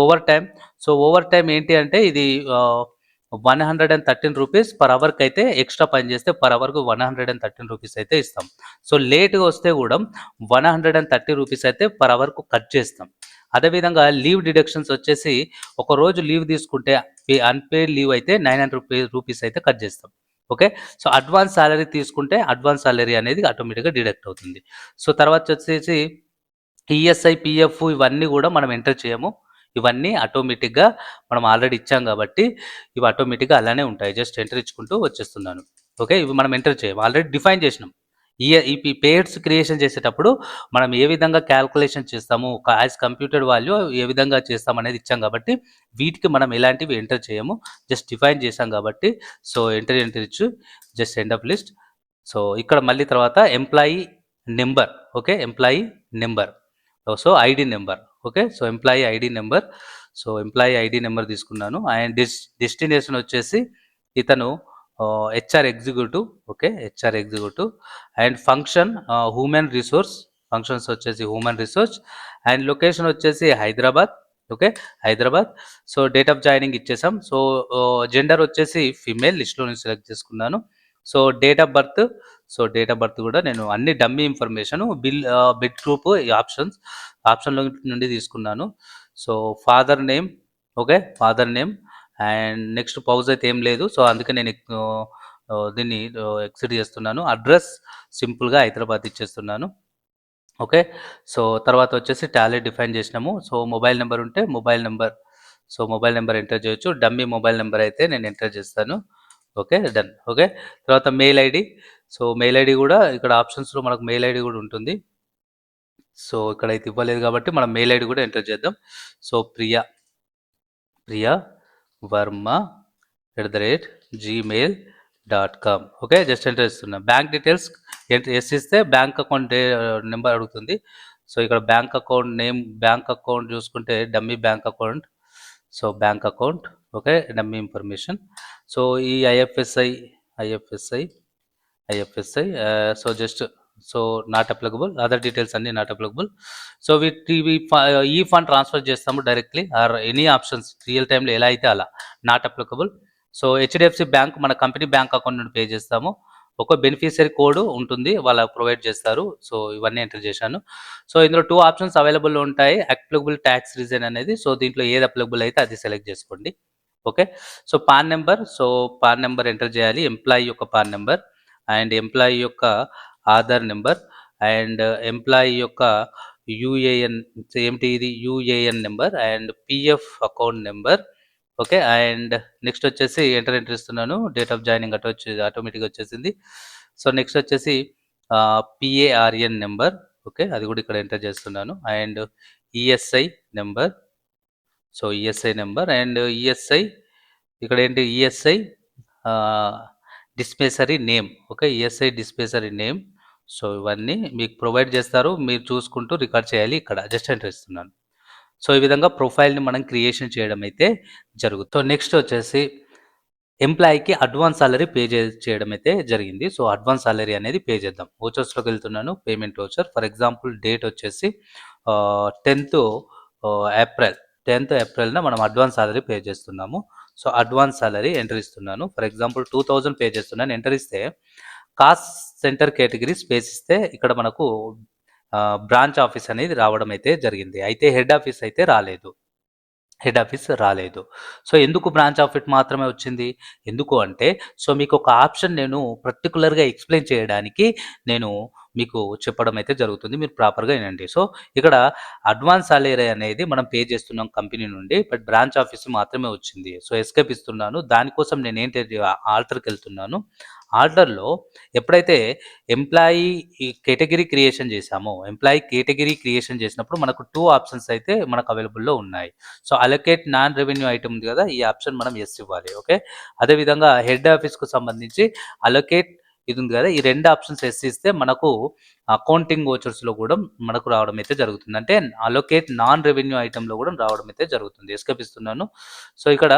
ఓవర్ టైం ఏంటి అంటే ఇది 113 రూపీస్ పర్ అవర్కి అయితే ఎక్స్ట్రా పని చేస్తే పర్ అవర్కు 113 రూపీస్ అయితే ఇస్తాం. సో లేట్గా వస్తే కూడా 130 రూపీస్ అయితే పర్ అవర్కు కట్ చేస్తాం. అదేవిధంగా లీవ్ డిడక్షన్స్ వచ్చేసి ఒక రోజు లీవ్ తీసుకుంటే అన్‌పెయిడ్ లీవ్ అయితే 900 రూపీస్ అయితే కట్ చేస్తాం. ఓకే. సో, అడ్వాన్స్ సాలరీ తీసుకుంటే అడ్వాన్స్ సాలరీ అనేది ఆటోమేటిక్‌గా డిడక్ట్ అవుతుంది. సో, తర్వాత వచ్చేసి ఈఎస్ఐ, పీఎఫ్ ఇవన్నీ గూడా మనం ఎంటర్ చేయము. ఇవన్నీ ఆటోమేటిక్‌గా మనం ఆల్రెడీ ఇచ్చాం గాబట్టి, ఇవి ఆటోమేటిక్‌గా అలానే ఉంటాయి. జస్ట్ ఎంటర్ ఇచ్చుకుంటూ వచ్చేస్తున్నాను. ఓకే. ఇవి మనం ఎంటర్ చేయము. ఆల్రెడీ డిఫైన్ చేసినాం. ఈ పేర్స్ క్రియేషన్ చేసేటప్పుడు మనం ఏ విధంగా క్యాలిక్యులేషన్ చేస్తాము, యాస్ కంప్యూటెడ్ వాల్యూ ఏ విధంగా చేస్తామనేది ఇచ్చాం గాబట్టి, వీటికి మనం ఎలాంటివి ఎంటర్ చేయము. జస్ట్ డిఫైన్ చేసాం గాబట్టి, సో, ఎంటర్ ఇచ్చు just end of list. So, ఇక్కడ మళ్ళీ తర్వాత employee number. Okay. Employee number. So, ID number. Okay. So, employee ID number. So, employee ID number తీసుకున్నాను. అండ్ డెస్టినేషన్ వచ్చేసి ఇతను HR executive. Okay. HR executive. And function human resource. Functions వచ్చేసి human resource. And location వచ్చేసి Hyderabad. Okay. Hyderabad. So, date of joining ఇచ్చేసాం. So, gender వచ్చేసి female లిస్ట్‌లో నుంచి select చేసుకున్నాను. So, date of birth. So, date of birth కూడా నేను అన్ని డమ్మీ ఇన్ఫర్మేషన్ బిడ్ గ్రూప్ ఈ ఆప్షన్‌లో నుండి తీసుకున్నాను. So, father name. Okay. Father name. And next pause అయితే ఏం లేదు. సో, అందుకే నేను దీన్ని ఎక్సిట్ చేస్తున్నాను. అడ్రస్ సింపుల్‌గా హైదరాబాద్ ఇచ్చేస్తున్నాను. ఓకే. సో, తర్వాత వచ్చేసి టాలెంట్ డిఫైన్ చేసినాము. సో, మొబైల్ నెంబర్ ఉంటే mobile number. So, mobile number enter చేయొచ్చు. డమ్మీ మొబైల్ నెంబర్ అయితే నేను ఎంటర్ చేస్తాను. ఓకే. డన్. ఓకే. తర్వాత mail ID. So, mail ID కూడా ఇక్కడ ఆప్షన్స్‌లో మనకు మెయిల్ ఐడీ కూడా ఉంటుంది. సో, ఇక్కడైతే ఇవ్వలేదు కాబట్టి మనం మెయిల్ ఐడీ కూడా ఎంటర్ చేద్దాం. So, Priya Varma @gmail.com. Okay. Just enter ఇస్తున్నా. బ్యాంక్ డీటెయిల్స్ ఎస్ ఇస్తే బ్యాంక్ అకౌంట్ నెంబర్ అడుగుతుంది. సో, ఇక్కడ bank account name, bank account చూసుకుంటే dummy bank account. So, bank account. Okay. Dummy information. So, ఈ IFSC so, just so, not applicable. Other details అన్నీ not applicable. So, ఈ fund transfer చేస్తాము డైరెక్ట్లీ or any options real టైంలో ఎలా అయితే అలా not applicable. So, HDFC bank మన కంపెనీ బ్యాంక్ అకౌంట్ నుండి పే చేస్తాము. ఒక బెనిఫిషియరీ కోడ్ ఉంటుంది, వాళ్ళు ప్రొవైడ్ చేస్తారు. సో, ఇవన్నీ ఎంటర్ చేశాను. సో, ఇందులో 2 ఆప్షన్స్ అవైలబుల్ ఉంటాయి. అప్లికబుల్ ట్యాక్స్ రీజన్ అనేది. సో, దీంట్లో ఏది అప్లికబుల్ అయితే అది సెలెక్ట్ చేసుకోండి. Okay. So, pan number. So, pan number enter చేయాలి. ఎంప్లాయీ యొక్క పాన్ నెంబర్ అండ్ ఎంప్లాయీ యొక్క ఆధార్ నెంబర్ అండ్ ఎంప్లాయీ యొక్క యూఏఎన్. ఏంటి ఇది? UAN number and PF account number. Okay. And next వచ్చేసి ఎంటర్ ఇస్తున్నాను. డేట్ ఆఫ్ జాయినింగ్ ఆటోమేటిక్గా వచ్చేసింది. సో, నెక్స్ట్ వచ్చేసి పిఏఆర్ఎన్ నెంబర్. ఓకే. అది కూడా ఇక్కడ ఎంటర్ చేస్తున్నాను. And ESI number. So, ESI number and ESI ఇక్కడ ఏంటి? ESI dispensary name. Okay. ESI dispensary name. So, ఇవన్నీ మీకు ప్రొవైడ్ చేస్తారు. మీరు చూసుకుంటూ రికార్డ్ చేయాలి. ఇక్కడ జస్ట్ ఎంటర్ ఇస్తున్నాను. సో, ఈ విధంగా ప్రొఫైల్‌ని మనం క్రియేషన్ చేయడం అయితే జరుగుతుంది. సో, నెక్స్ట్ వచ్చేసి ఎంప్లాయీకి అడ్వాన్స్ సాలరీ చేయడం అయితే జరిగింది. సో, అడ్వాన్స్ సాలరీ అనేది పే చేద్దాం. వోచర్స్‌లోకి వెళ్తున్నాను. Payment voucher. For example date వచ్చేసి 10థ్ ఏప్రిల్. 10థ్ ఏప్రిల్‌న మనం అడ్వాన్స్ సాలరీ పే చేస్తున్నాము. సో, అడ్వాన్స్ సాలరీ ఎంటర్ ఇస్తున్నాను. ఫర్ ఎగ్జాంపుల్ 2000 పే చేస్తున్నాను. ఎంటర్ ఇస్తే కాస్ట్ సెంటర్ కేటగిరీ స్పేస్ ఇస్తే ఇక్కడ మనకు బ్రాంచ్ ఆఫీస్ అనేది రావడం అయితే జరిగింది. అయితే హెడ్ ఆఫీస్ అయితే రాలేదు. సో, ఎందుకు బ్రాంచ్ ఆఫీస్ మాత్రమే వచ్చింది? ఎందుకు అంటే, సో, మీకు ఒక ఆప్షన్ నేను పర్టిక్యులర్‌గా ఎక్స్‌ప్లెయిన్ చేయడానికి నేను మీకు చెప్పడం అయితే జరుగుతుంది. మీరు ప్రాపర్‌గా వినండి. సో, ఇక్కడ అడ్వాన్స్ సాలరీ అనేది మనం పే చేస్తున్నాం కంపెనీ నుండి. బట్ బ్రాంచ్ ఆఫీస్ మాత్రమే వచ్చింది. సో, ఎస్కేప్ ఇస్తున్నాను. దానికోసం నేనేంటి ఆల్టర్‌కెళ్తున్నాను. ఆల్టర్‌లో ఎప్పుడైతే ఎంప్లాయీ కేటగిరీ క్రియేషన్ చేశామో, ఎంప్లాయీ కేటగిరీ క్రియేషన్ చేసినప్పుడు మనకు 2 ఆప్షన్స్ అయితే మనకు అవైలబుల్‌లో ఉన్నాయి. So, allocate non revenue item ఉంది కదా! ఈ ఆప్షన్ మనం యెస్ ఇవ్వాలి. ఓకే. అదేవిధంగా హెడ్ ఆఫీస్‌కు సంబంధించి అలొకేట్ ఇది ఉంది కదా! ఈ 2 ఆప్షన్స్ యెస్ ఇస్తే మనకు అకౌంటింగ్ వోచర్స్‌లో కూడా మనకు రావడం అయితే జరుగుతుంది. అంటే అలొకేట్ నాన్ రెవెన్యూ ఐటమ్‌లో కూడా రావడం అయితే జరుగుతుంది. ఎస్కేప్ ఇస్తున్నాను. సో, ఇక్కడ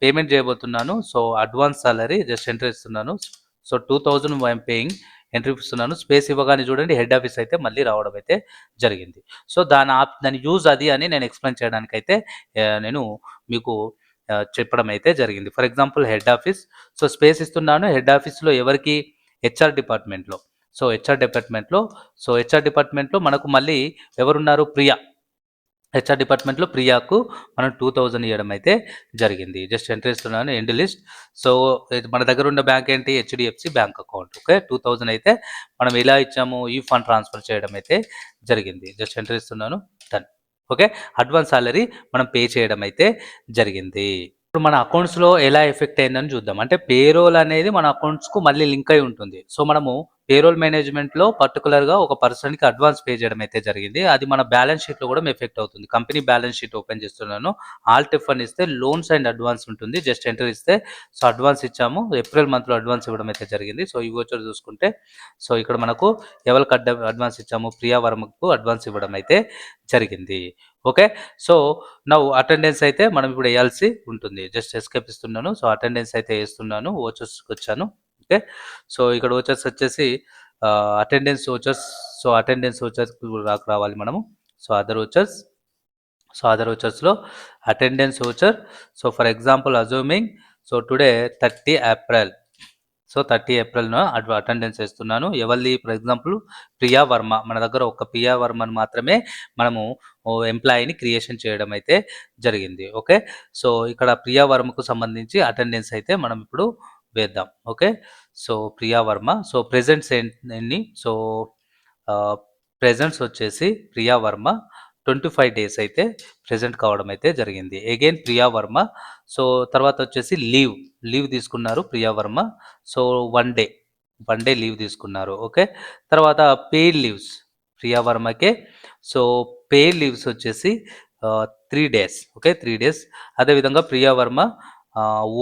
పేమెంట్ చేయబోతున్నాను. So, advance salary just enter ఇస్తున్నాను. సో, 2000 ఐ యామ్ పేయింగ్. ఎంటర్ ఇస్తున్నాను. స్పేస్ ఇవ్వగానే చూడండి హెడ్ ఆఫీస్ అయితే మళ్ళీ రావడం అయితే జరిగింది. సో, దాని యూజ్ అది అని నేను ఎక్స్‌ప్లెయిన్ చేయడానికైతే నేను మీకు చెప్పడం అయితే జరిగింది. For example head office. So, space ఇస్తున్నాను. హెడ్ ఆఫీస్‌లో ఎవరికి? హెచ్ఆర్ డిపార్ట్మెంట్‌లో. సో, హెచ్ఆర్ డిపార్ట్మెంట్‌లో మనకు మళ్ళీ ఎవరున్నారు? ప్రియ. హెచ్ఆర్ డిపార్ట్మెంట్లో ప్రియాకు మనం 2000 ఇవ్వడం అయితే జరిగింది. జస్ట్ ఎంటర్ ఇస్తున్నాను ఎండ్ లిస్ట్. సో మన దగ్గర ఉన్న బ్యాంక్ ఏంటి, హెచ్డిఎఫ్సి బ్యాంక్ అకౌంట్. ఓకే, 2000 అయితే మనం ఎలా ఇచ్చాము, ఈ ఫండ్ ట్రాన్స్ఫర్ చేయడం అయితే జరిగింది. జస్ట్ ఎంటర్ ఇస్తున్నాను, డన్. ఓకే, అడ్వాన్స్ సాలరీ మనం పే చేయడం అయితే జరిగింది. ఇప్పుడు మన అకౌంట్స్లో ఎలా ఎఫెక్ట్ అయిందని చూద్దాం. అంటే పేరోల్ అనేది మన అకౌంట్స్కు మళ్ళీ లింక్ అయి ఉంటుంది. సో మనము పేరోల్ మేనేజ్మెంట్లో పర్టికులర్గా ఒక పర్సన్కి అడ్వాన్స్ పే చేయడం అయితే జరిగింది. అది మన బ్యాలెన్స్ షీట్లో కూడా ఎఫెక్ట్ అవుతుంది. కంపెనీ బ్యాలెన్స్ షీట్ ఓపెన్ చేస్తున్నాను, ఆల్ట్ F1 ఇస్తే లోన్స్ అండ్ అడ్వాన్స్ ఉంటుంది. జస్ట్ ఎంటర్ ఇస్తే సో అడ్వాన్స్ ఇచ్చాము, ఏప్రిల్ మంత్లో అడ్వాన్స్ ఇవ్వడం అయితే జరిగింది. సో ఈ వచ్చి చూసుకుంటే సో ఇక్కడ మనకు ఎవరికి అడ్వాన్స్ ఇచ్చాము, ప్రియా వర్మకు అడ్వాన్స్ ఇవ్వడం అయితే జరిగింది. ఓకే, సో నౌ అటెండెన్స్ అయితే మనం ఇప్పుడు వేయాల్సి ఉంటుంది. జస్ట్ ఎస్కేప్ ఇస్తున్నాను. సో అటెండెన్స్ అయితే వేస్తున్నాను, ఓచర్స్కి వచ్చాను. ఓకే, సో ఇక్కడ ఓచర్స్ వచ్చేసి attendance vouchers. So attendance vouchers రావాలి మనము. So other vouchers. So other ఓచర్స్లో attendance voucher. So for example assuming so today 30 April. So 30 ఏప్రిల్న అటెండెన్స్ వేస్తున్నాను. ఎవరిది, ఫర్ ఎగ్జాంపుల్ ప్రియా వర్మ. మన దగ్గర ఒక ప్రియా వర్మను మాత్రమే మనము ఎంప్లాయీని క్రియేషన్ చేయడం అయితే జరిగింది. ఓకే, సో ఇక్కడ ప్రియా వర్మకు సంబంధించి అటెండెన్స్ అయితే మనం ఇప్పుడు వేద్దాం. Okay, so Priya Varma. So presents ఎన్ని, సో ప్రెజెంట్స్ వచ్చేసి ప్రియా వర్మ 25 డేస్ అయితే ప్రెజెంట్ కావడం అయితే జరిగింది. అగైన్ ప్రియా వర్మ. సో తర్వాత వచ్చేసి లీవ్ తీసుకున్నారు Priya Varma. So 1 day leave తీసుకున్నారు. ఓకే, తర్వాత పెయిడ్ లీవ్స్ ప్రియా వర్మకే. సో పెయిడ్ లీవ్స్ వచ్చేసి 3 డేస్. Okay, 3 days. అదేవిధంగా ప్రియా వర్మ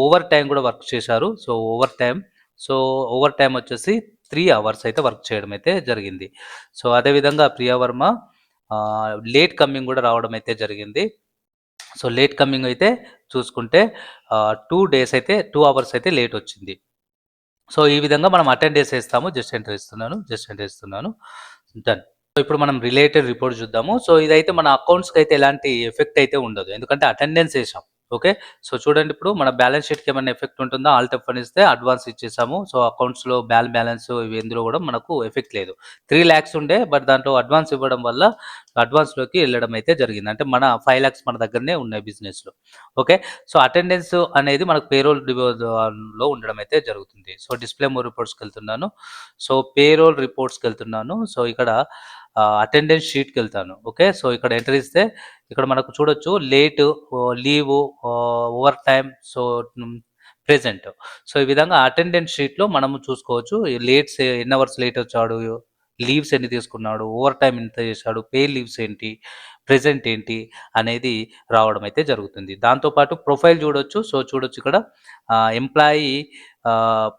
ఓవర్ టైం కూడా వర్క్ చేశారు. సో ఓవర్ టైం వచ్చేసి 3 అవర్స్ అయితే వర్క్ చేయడం అయితే జరిగింది. సో అదేవిధంగా ప్రియా వర్మ లేట్ కమింగ్ కూడా రావడం అయితే జరిగింది. సో లేట్ కమింగ్ అయితే చూసుకుంటే 2 డేస్ అయితే 2 అవర్స్ అయితే లేట్ వచ్చింది. సో ఈ విధంగా మనం అటెండెన్స్ వేస్తాము. జస్ట్ ఎంటర్ ఇస్తున్నాను, డన్. సో ఇప్పుడు మనం రిలేటెడ్ రిపోర్ట్ చూద్దాము. సో ఇదైతే మన అకౌంట్స్కి అయితే ఎలాంటి ఎఫెక్ట్ అయితే ఉండదు, ఎందుకంటే అటెండెన్స్ వేసాం. ఓకే, సో చూడండి ఇప్పుడు మన బ్యాలెన్స్ షీట్కి ఏమైనా ఎఫెక్ట్ ఉంటుందో, ఆల్ట్ F1 ఇస్తే అడ్వాన్స్ ఇచ్చేసాము. సో అకౌంట్స్లో బ్యాలెన్స్ ఇవి ఎందులో కూడా మనకు ఎఫెక్ట్ లేదు. 3 lakhs ఉండే, బట్ దాంట్లో అడ్వాన్స్ ఇవ్వడం వల్ల అడ్వాన్స్లోకి వెళ్ళడం అయితే జరిగింది. అంటే మన 5 lakhs మన దగ్గరనే ఉన్నాయి బిజినెస్లో. ఓకే, సో అటెండెన్స్ అనేది మనకు పేరోల్ లో ఉండడం అయితే జరుగుతుంది. సో డిస్ప్లే మోర్ రిపోర్ట్స్కి వెళ్తున్నాను. సో పేరోల్ రిపోర్ట్స్కి వెళ్తున్నాను. సో ఇక్కడ అటెండెన్స్ షీట్కి వెళ్తాను. ఓకే, సో ఇక్కడ ఎంటర్ ఇస్తే ఇక్కడ మనకు చూడొచ్చు late, leave, over time, so present. So ఈ విధంగా అటెండెన్స్ షీట్లో మనము చూసుకోవచ్చు లేట్స్ ఎన్ని అవర్స్ లేట్ వచ్చాడు, లీవ్స్ ఎన్ని తీసుకున్నాడు, ఓవర్ టైం ఎంత చేశాడు, పే లీవ్స్ ఏంటి, ప్రెజెంట్ ఏంటి అనేది రావడం అయితే జరుగుతుంది. దాంతోపాటు ప్రొఫైల్ చూడొచ్చు. సో చూడొచ్చు ఇక్కడ ఎంప్లాయీ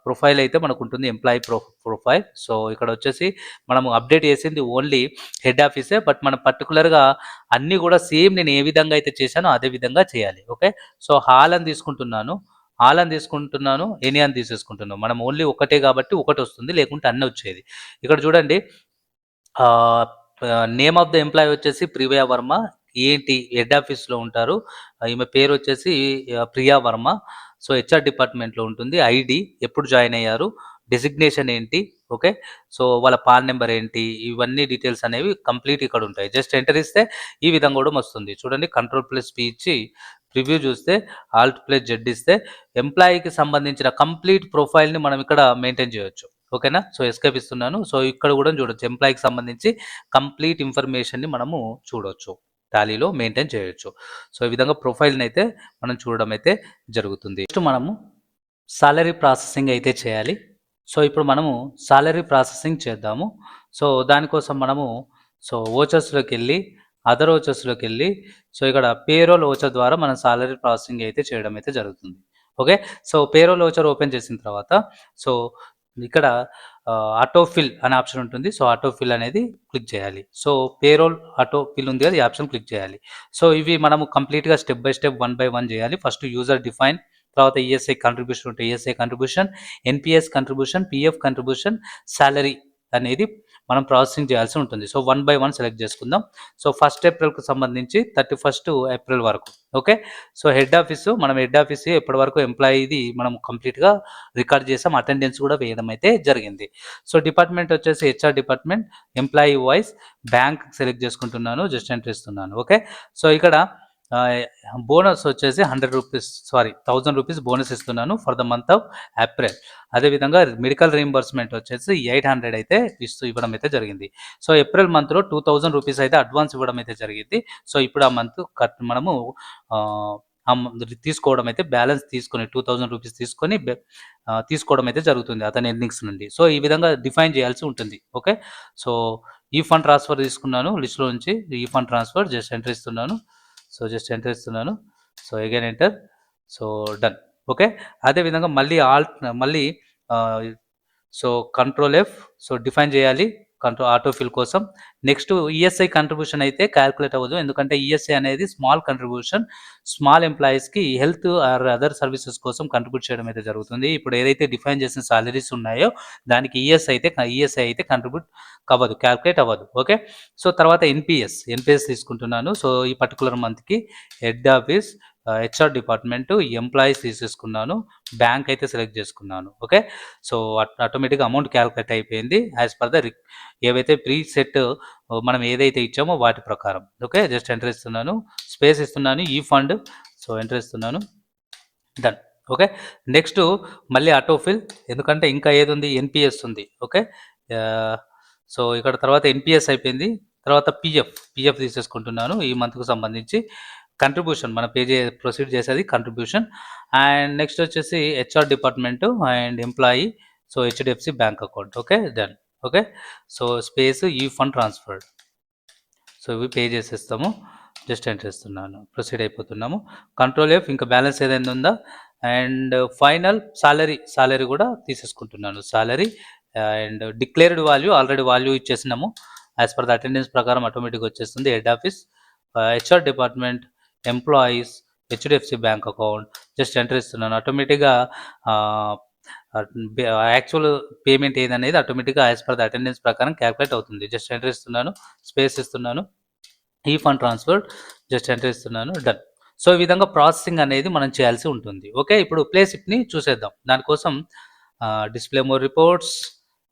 ప్రొఫైల్ అయితే మనకు ఉంటుంది, ఎంప్లాయీ ప్రొఫైల్. సో ఇక్కడ వచ్చేసి మనము అప్డేట్ చేసింది ఓన్లీ హెడ్ ఆఫీసే, బట్ మనం పర్టికులర్గా అన్నీ కూడా సేమ్ నేను ఏ విధంగా అయితే చేశానో అదే విధంగా చేయాలి. ఓకే, సో హాల్ అని తీసుకుంటున్నాను, ఎనీ అని తీసేసుకుంటున్నాను. మనం ఓన్లీ ఒకటే కాబట్టి ఒకటి వస్తుంది, లేకుంటే అన్నీ వచ్చేది. ఇక్కడ చూడండి నేమ్ ఆఫ్ ద ఎంప్లాయీ వచ్చేసి ప్రియా వర్మ. ఏంటి, హెడ్ ఆఫీస్లో ఉంటారు. ఈమె పేరు వచ్చేసి ప్రియా వర్మ. సో హెచ్ఆర్ డిపార్ట్మెంట్లో ఉంటుంది. ఐడి, ఎప్పుడు జాయిన్ అయ్యారు, డెసిగ్నేషన్ ఏంటి, ఓకే, సో వాళ్ళ పాన్ నెంబర్ ఏంటి, ఇవన్నీ డీటెయిల్స్ అనేవి కంప్లీట్ ఇక్కడ ఉంటాయి. జస్ట్ ఎంటర్ ఇస్తే ఈ విధంగా కూడా వస్తుంది. చూడండి, Ctrl+P ఇచ్చి ప్రివ్యూ చూస్తే, Alt+Z ఇస్తే ఎంప్లాయీకి సంబంధించిన కంప్లీట్ ప్రొఫైల్ని మనం ఇక్కడ మెయింటైన్ చేయొచ్చు. ఓకేనా, సో ఎస్కేప్ ఇస్తున్నాను. సో ఇక్కడ కూడా చూడొచ్చు, ఎంప్లాయీకి సంబంధించి కంప్లీట్ ఇన్ఫర్మేషన్ని మనము చూడొచ్చు, టాలీలో మెయింటైన్ చేయొచ్చు. సో ఈ విధంగా ప్రొఫైల్ని అయితే మనం చూడడం అయితే జరుగుతుంది. నెక్స్ట్ మనము సాలరీ ప్రాసెసింగ్ అయితే చేయాలి. సో ఇప్పుడు మనము సాలరీ ప్రాసెసింగ్ చేద్దాము. సో దానికోసం మనము ఓచర్స్లోకి వెళ్ళి, అదర్ ఓచర్స్లోకి వెళ్ళి, సో ఇక్కడ పేరోల్ ఓచర్ ద్వారా మనం సాలరీ ప్రాసెసింగ్ అయితే చేయడం అయితే జరుగుతుంది. Okay, so payroll voucher open చేసిన తర్వాత సో ఇక్కడ ఆటోఫిల్ అనే ఆప్షన్ ఉంటుంది. సో ఆటోఫిల్ అనేది క్లిక్ చేయాలి. సో పేరోల్ ఆటోఫిల్ ఉంది కదా, ఈ ఆప్షన్ క్లిక్ చేయాలి. సో ఇవి మనము కంప్లీట్గా స్టెప్ బై స్టెప్ 1 by 1 చేయాలి. ఫస్ట్ యూజర్ డిఫైన్, తర్వాత ఈఎస్ఐ కంట్రిబ్యూషన్ ఉంటే ESI contribution, NPS contribution, PF contribution, salary అనేది మనం ప్రాసెసింగ్ చేయాల్సి ఉంటుంది. సో 1 బై 1 సెలెక్ట్ చేసుకుందాం. సో 1 ఏప్రిల్‌కి సంబంధించి 31 ఏప్రిల్ వరకు. ఓకే. సో హెడ్ ఆఫీస్ ఇప్పటి వరకు ఎంప్లాయీది మనం కంప్లీట్‌గా రికార్డ్ చేసాం. అటెండెన్స్ కూడా వేయడం అయితే జరిగింది. సో డిపార్ట్మెంట్ వచ్చేసి HR department, employee voice, bank select చేసుకుంటున్నాను. జస్ట్ ఎంటర్ ఇస్తున్నాను. ఓకే. సో ఇక్కడ బోనస్ వచ్చేసి ₹1000 బోనస్ ఇస్తున్నాను for the month of April. అదేవిధంగా మెడికల్ రీయింబర్స్మెంట్ వచ్చేసి 800 అయితే ఇవ్వడం అయితే జరిగింది. సో ఏప్రిల్ మంత్లో ₹2000 అయితే అడ్వాన్స్ ఇవ్వడం అయితే జరిగింది. సో ఇప్పుడు ఆ మంత్ మనము తీసుకోవడం అయితే బ్యాలెన్స్ తీసుకొని ₹2000 తీసుకొని తీసుకోవడం అయితే జరుగుతుంది అతని ఎర్నింగ్స్ నుండి. సో ఈ విధంగా డిఫైన్ చేయాల్సి ఉంటుంది. ఓకే. సో ఈ ఫండ్ ట్రాన్స్ఫర్ తీసుకున్నాను లిస్ట్లో నుంచి. ఈ ఫండ్ ట్రాన్స్ఫర్ జస్ట్ ఎంటర్ ఇస్తున్నాను. So again enter. So done. Okay. అదేవిధంగా మళ్ళీ so control F. So define చేయాలి ఆటోఫిల్ కోసం. నెక్స్ట్ ఈఎస్ఐ కంట్రిబ్యూషన్ అయితే క్యాల్కులేట్ అవ్వదు, ఎందుకంటే ఈఎస్ఐ అనేది స్మాల్ కంట్రిబ్యూషన్. స్మాల్ ఎంప్లాయీస్కి హెల్త్ ఆర్ అదర్ సర్వీసెస్ కోసం కంట్రిబ్యూట్ చేయడం అయితే జరుగుతుంది. ఇప్పుడు ఏదైతే డిఫైన్ చేసిన సాలరీస్ ఉన్నాయో దానికి ఈఎస్ఐ అయితే కంట్రిబ్యూట్ అవ్వదు, క్యాల్కులేట్ అవ్వదు. ఓకే. సో తర్వాత ఎన్పిఎస్ తీసుకుంటున్నాను. సో ఈ పర్టికులర్ మంత్కి head office, HR department, employees తీసేసుకున్నాను. బ్యాంక్ అయితే సెలెక్ట్ చేసుకున్నాను. ఓకే. సో ఆటోమేటిక్గా అమౌంట్ క్యాల్కులేట్ అయిపోయింది యాజ్ పర్ ద ఏవైతే ప్రీ సెట్ మనం ఏదైతే ఇచ్చామో వాటి ప్రకారం. ఓకే. జస్ట్ ఎంటర్ ఇస్తున్నాను, స్పేస్ ఇస్తున్నాను, ఈ ఫండ్. సో ఎంటర్ ఇస్తున్నాను, డన్. ఓకే. నెక్స్ట్ మళ్ళీ ఆటోఫిల్, ఎందుకంటే ఇంకా ఏది ఉంది, ఎన్పిఎస్ ఉంది. ఓకే. సో ఇక్కడ తర్వాత ఎన్పిఎస్ అయిపోయింది. తర్వాత పిఎఫ్ తీసేసుకుంటున్నాను ఈ మంత్కు సంబంధించి. కంట్రిబ్యూషన్ మన ప్రొసీడ్ చేసేది కంట్రిబ్యూషన్. అండ్ నెక్స్ట్ వచ్చేసి HR department and employee. So HDFC bank account. Okay. Done. Okay. So space ఈ ఫండ్ ట్రాన్స్ఫర్డ్. సో ఇవి పే చేసేస్తాము. జస్ట్ ఎంటర్ ఇస్తున్నాను, ప్రొసీడ్ అయిపోతున్నాము. Control F. ఇంకా బ్యాలెన్స్ ఏదైనా ఉందా. అండ్ ఫైనల్ సాలరీ కూడా తీసేసుకుంటున్నాను. Salary and declared value already value ఇచ్చేసినాము. యాజ్ పర్ ద అటెండెన్స్ ప్రకారం ఆటోమేటిక్గా వచ్చేస్తుంది. Head office, HR department, employees, HDFC bank account. Just enter ఇస్తున్నాను. ఆటోమేటిక్గా యాక్చువల్ పేమెంట్ ఏదనేది ఆటోమేటిక్గా యాజ్ పర్ ద అటెండెన్స్ ప్రకారం క్యాల్కులేట్ అవుతుంది. జస్ట్ ఎంటర్ ఇస్తున్నాను, స్పేస్ ఇస్తున్నాను, ఈ ఫండ్ ట్రాన్స్ఫర్. జస్ట్ ఎంటర్ ఇస్తున్నాను, డన్. సో ఈ విధంగా ప్రాసెసింగ్ అనేది మనం చేయాల్సి ఉంటుంది. ఓకే. ఇప్పుడు ప్లేసిప్ని చూసేద్దాం. దానికోసం display more reports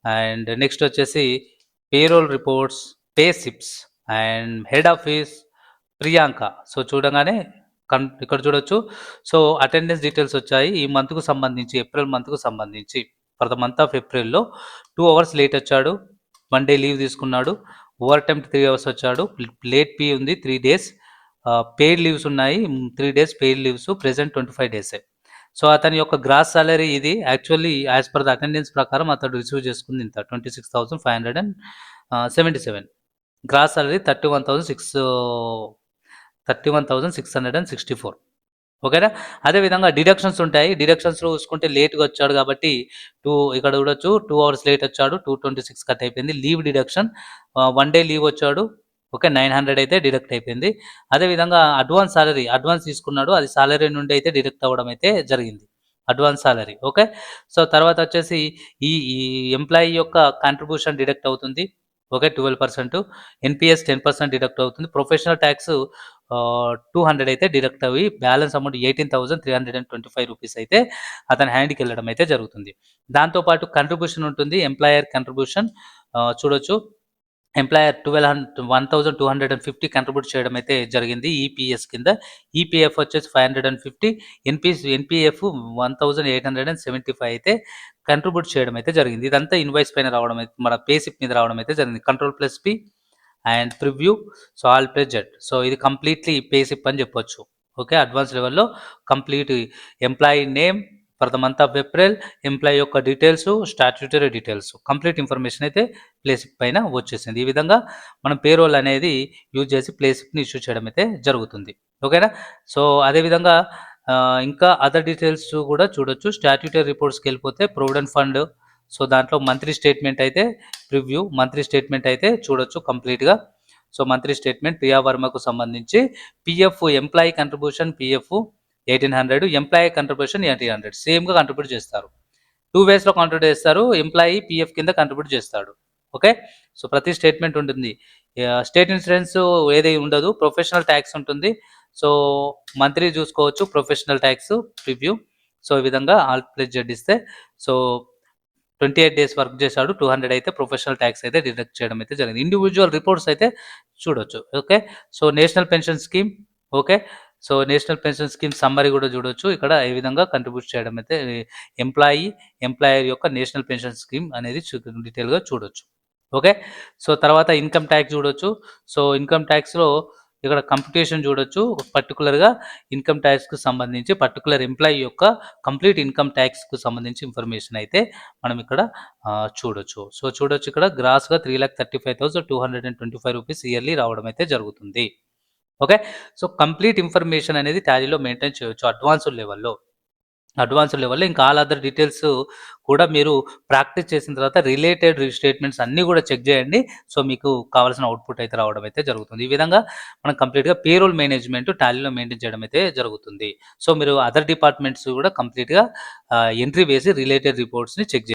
and next వచ్చేసి payroll reports, payslips and head office Priyanka. So చూడగానే ఇక్కడ చూడొచ్చు. సో అటెండెన్స్ డీటెయిల్స్ వచ్చాయి ఈ మంత్కు సంబంధించి, ఏప్రిల్ మంత్కు సంబంధించి. ఫర్ ద మంత్ ఆఫ్ ఏప్రిల్లో 2 hours లేట్ వచ్చాడు, 1 day లీవ్ తీసుకున్నాడు, ఓవర్ టైమ్ 3 hours వచ్చాడు, లేట్ పీ ఉంది 3 days, పెయిడ్ లీవ్స్ ఉన్నాయి 3 days paid leaves, present 25 days. So అతని యొక్క గ్రాస్ సాలరీ ఇది. Actually as per the attendance ప్రకారం అతడు రిసీవ్ చేసుకుంది ఇంత 26,577. Gross salary 31,664. ఓకేనా. అదేవిధంగా డిడక్షన్స్ ఉంటాయి. డిడక్షన్స్లో చూసుకుంటే లేట్గా వచ్చాడు కాబట్టి ఇక్కడ చూడొచ్చు 2 hours లేట్ వచ్చాడు, 226 కట్ అయిపోయింది. లీవ్ డిడక్షన్ 1 day లీవ్ వచ్చాడు. ఓకే. 900 అయితే డిడక్ట్ అయిపోయింది. అదేవిధంగా అడ్వాన్స్ తీసుకున్నాడు, అది సాలరీ నుండి అయితే డిడక్ట్ అవ్వడం అయితే జరిగింది, అడ్వాన్స్ సాలరీ. ఓకే. సో తర్వాత వచ్చేసి ఈ ఎంప్లాయీ యొక్క కాంట్రిబ్యూషన్ డిడక్ట్ అవుతుంది. ఓకే. 12%, ఎన్పిఎస్ 10% డిడక్ట్ అవుతుంది. ప్రొఫెషనల్ ట్యాక్స్ 200 అయితే డిడక్ట్ అయ్యి బ్యాలెన్స్ అమౌంట్ 18,325 రూపీస్ అయితే అతని హ్యాండ్కి వెళ్ళడం అయితే జరుగుతుంది. దాంతోపాటు కంట్రిబ్యూషన్ ఉంటుంది, ఎంప్లాయర్ కంట్రిబ్యూషన్. చూడొచ్చు, ఎంప్లాయర్ 1,250 కంట్రిబ్యూట్ చేయడం అయితే జరిగింది ఈపీఎస్ కింద. ఈపీఎఫ్ వచ్చేసి 550, ఎన్పిఎఫ్ 1,875 అయితే కంట్రిబ్యూట్ చేయడం అయితే జరిగింది. ఇదంతా ఇన్వాయిస్ పైన రావడం అయితే, మన పేసిప్ మీద రావడం అయితే జరిగింది. Ctrl+P and preview. So all present. So ఇది కంప్లీట్లీ పేసిప్ అని చెప్పొచ్చు. ఓకే. అడ్వాన్స్ లెవెల్లో complete employee name for the month of April, employee యొక్క details, statutory details, complete information అయితే ప్లేసిప్ పైన వచ్చేసింది. ఈ విధంగా మనం పేరోల్ అనేది యూజ్ చేసి ప్లేసిప్ని ఇష్యూ చేయడం అయితే జరుగుతుంది. ఓకేనా. సో అదేవిధంగా ఇంకా అదర్ డీటెయిల్స్ కూడా చూడొచ్చు. స్టాట్యూటరీ రిపోర్ట్స్కి వెళ్ళిపోతే ప్రొవిడెంట్ ఫండ్. సో దాంట్లో మంత్లీ స్టేట్మెంట్ అయితే ప్రివ్యూ, మంత్లీ స్టేట్మెంట్ అయితే చూడొచ్చు కంప్లీట్గా. సో మంత్లీ స్టేట్మెంట్ ప్రియా వర్మకు సంబంధించి PF, employee contribution PF 1,800, employee contribution 1,800 సేమ్గా కంట్రిబ్యూట్ చేస్తారు. 2 waysలో కంట్రిబ్యూట్ చేస్తారు. ఎంప్లాయీ పిఎఫ్ కింద కంట్రిబ్యూట్ చేస్తాడు. ఓకే. సో ప్రతి స్టేట్మెంట్ ఉంటుంది. స్టేట్ ఇన్సూరెన్స్ ఏది ఉండదు, ప్రొఫెషనల్ ట్యాక్స్ ఉంటుంది. సో మంత్లీ చూసుకోవచ్చు ప్రొఫెషనల్ ట్యాక్స్ ప్రివ్యూ. సో ఈ విధంగా ఆల్ ప్లెడ్జెడ్ ఇస్తే సో 28 డేస్ వర్క్ చేశాడు, 200 అయితే ప్రొఫెషనల్ ట్యాక్స్ అయితే డిడక్ట్ చేయడం అయితే జరిగింది. ఇండివిజువల్ రిపోర్ట్స్ అయితే చూడొచ్చు. Okay. So national pension scheme. Okay. So national pension scheme summary కూడా చూడొచ్చు. ఇక్కడ ఏ విధంగా కంట్రిబ్యూట్ చేయడం అయితే ఎంప్లాయర్ యొక్క నేషనల్ పెన్షన్ స్కీమ్ అనేది డీటెయిల్గా చూడొచ్చు. ఓకే. సో తర్వాత ఇన్కమ్ ట్యాక్స్ చూడొచ్చు. సో ఇన్కమ్ ట్యాక్స్లో ఇక్కడ కంప్యూటేషన్ చూడొచ్చు. పర్టికులర్గా ఇన్కమ్ ట్యాక్స్కు సంబంధించి పర్టికులర్ ఎంప్లాయీ యొక్క కంప్లీట్ ఇన్కమ్ ట్యాక్స్కు సంబంధించి ఇన్ఫర్మేషన్ అయితే మనం ఇక్కడ చూడొచ్చు. సో చూడొచ్చు ఇక్కడ గ్రాస్గా 3,35,225 రూపీస్ ఇయర్లీ రావడం అయితే జరుగుతుంది. ఓకే. సో కంప్లీట్ ఇన్ఫర్మేషన్ అనేది టాలీలో మెయింటైన్ చేయొచ్చు అడ్వాన్స్డ్ లెవెల్లో. ఇంకా ఆల్ అదర్ డీటెయిల్స్ కూడా మీరు ప్రాక్టీస్ చేసిన తర్వాత రిలేటెడ్ స్టేట్మెంట్స్ అన్నీ కూడా చెక్ చేయండి. సో మీకు కావాల్సిన అవుట్పుట్ అయితే రావడం అయితే జరుగుతుంది. ఈ విధంగా మనం కంప్లీట్గా పేరోల్ మేనేజ్మెంట్ టాలీలో మెయింటైన్ చేయడం అయితే జరుగుతుంది. సో మీరు అదర్ డిపార్ట్మెంట్స్ కూడా కంప్లీట్గా ఎంట్రీ వేసి రిలేటెడ్ రిపోర్ట్స్ని చెక్ చేయండి.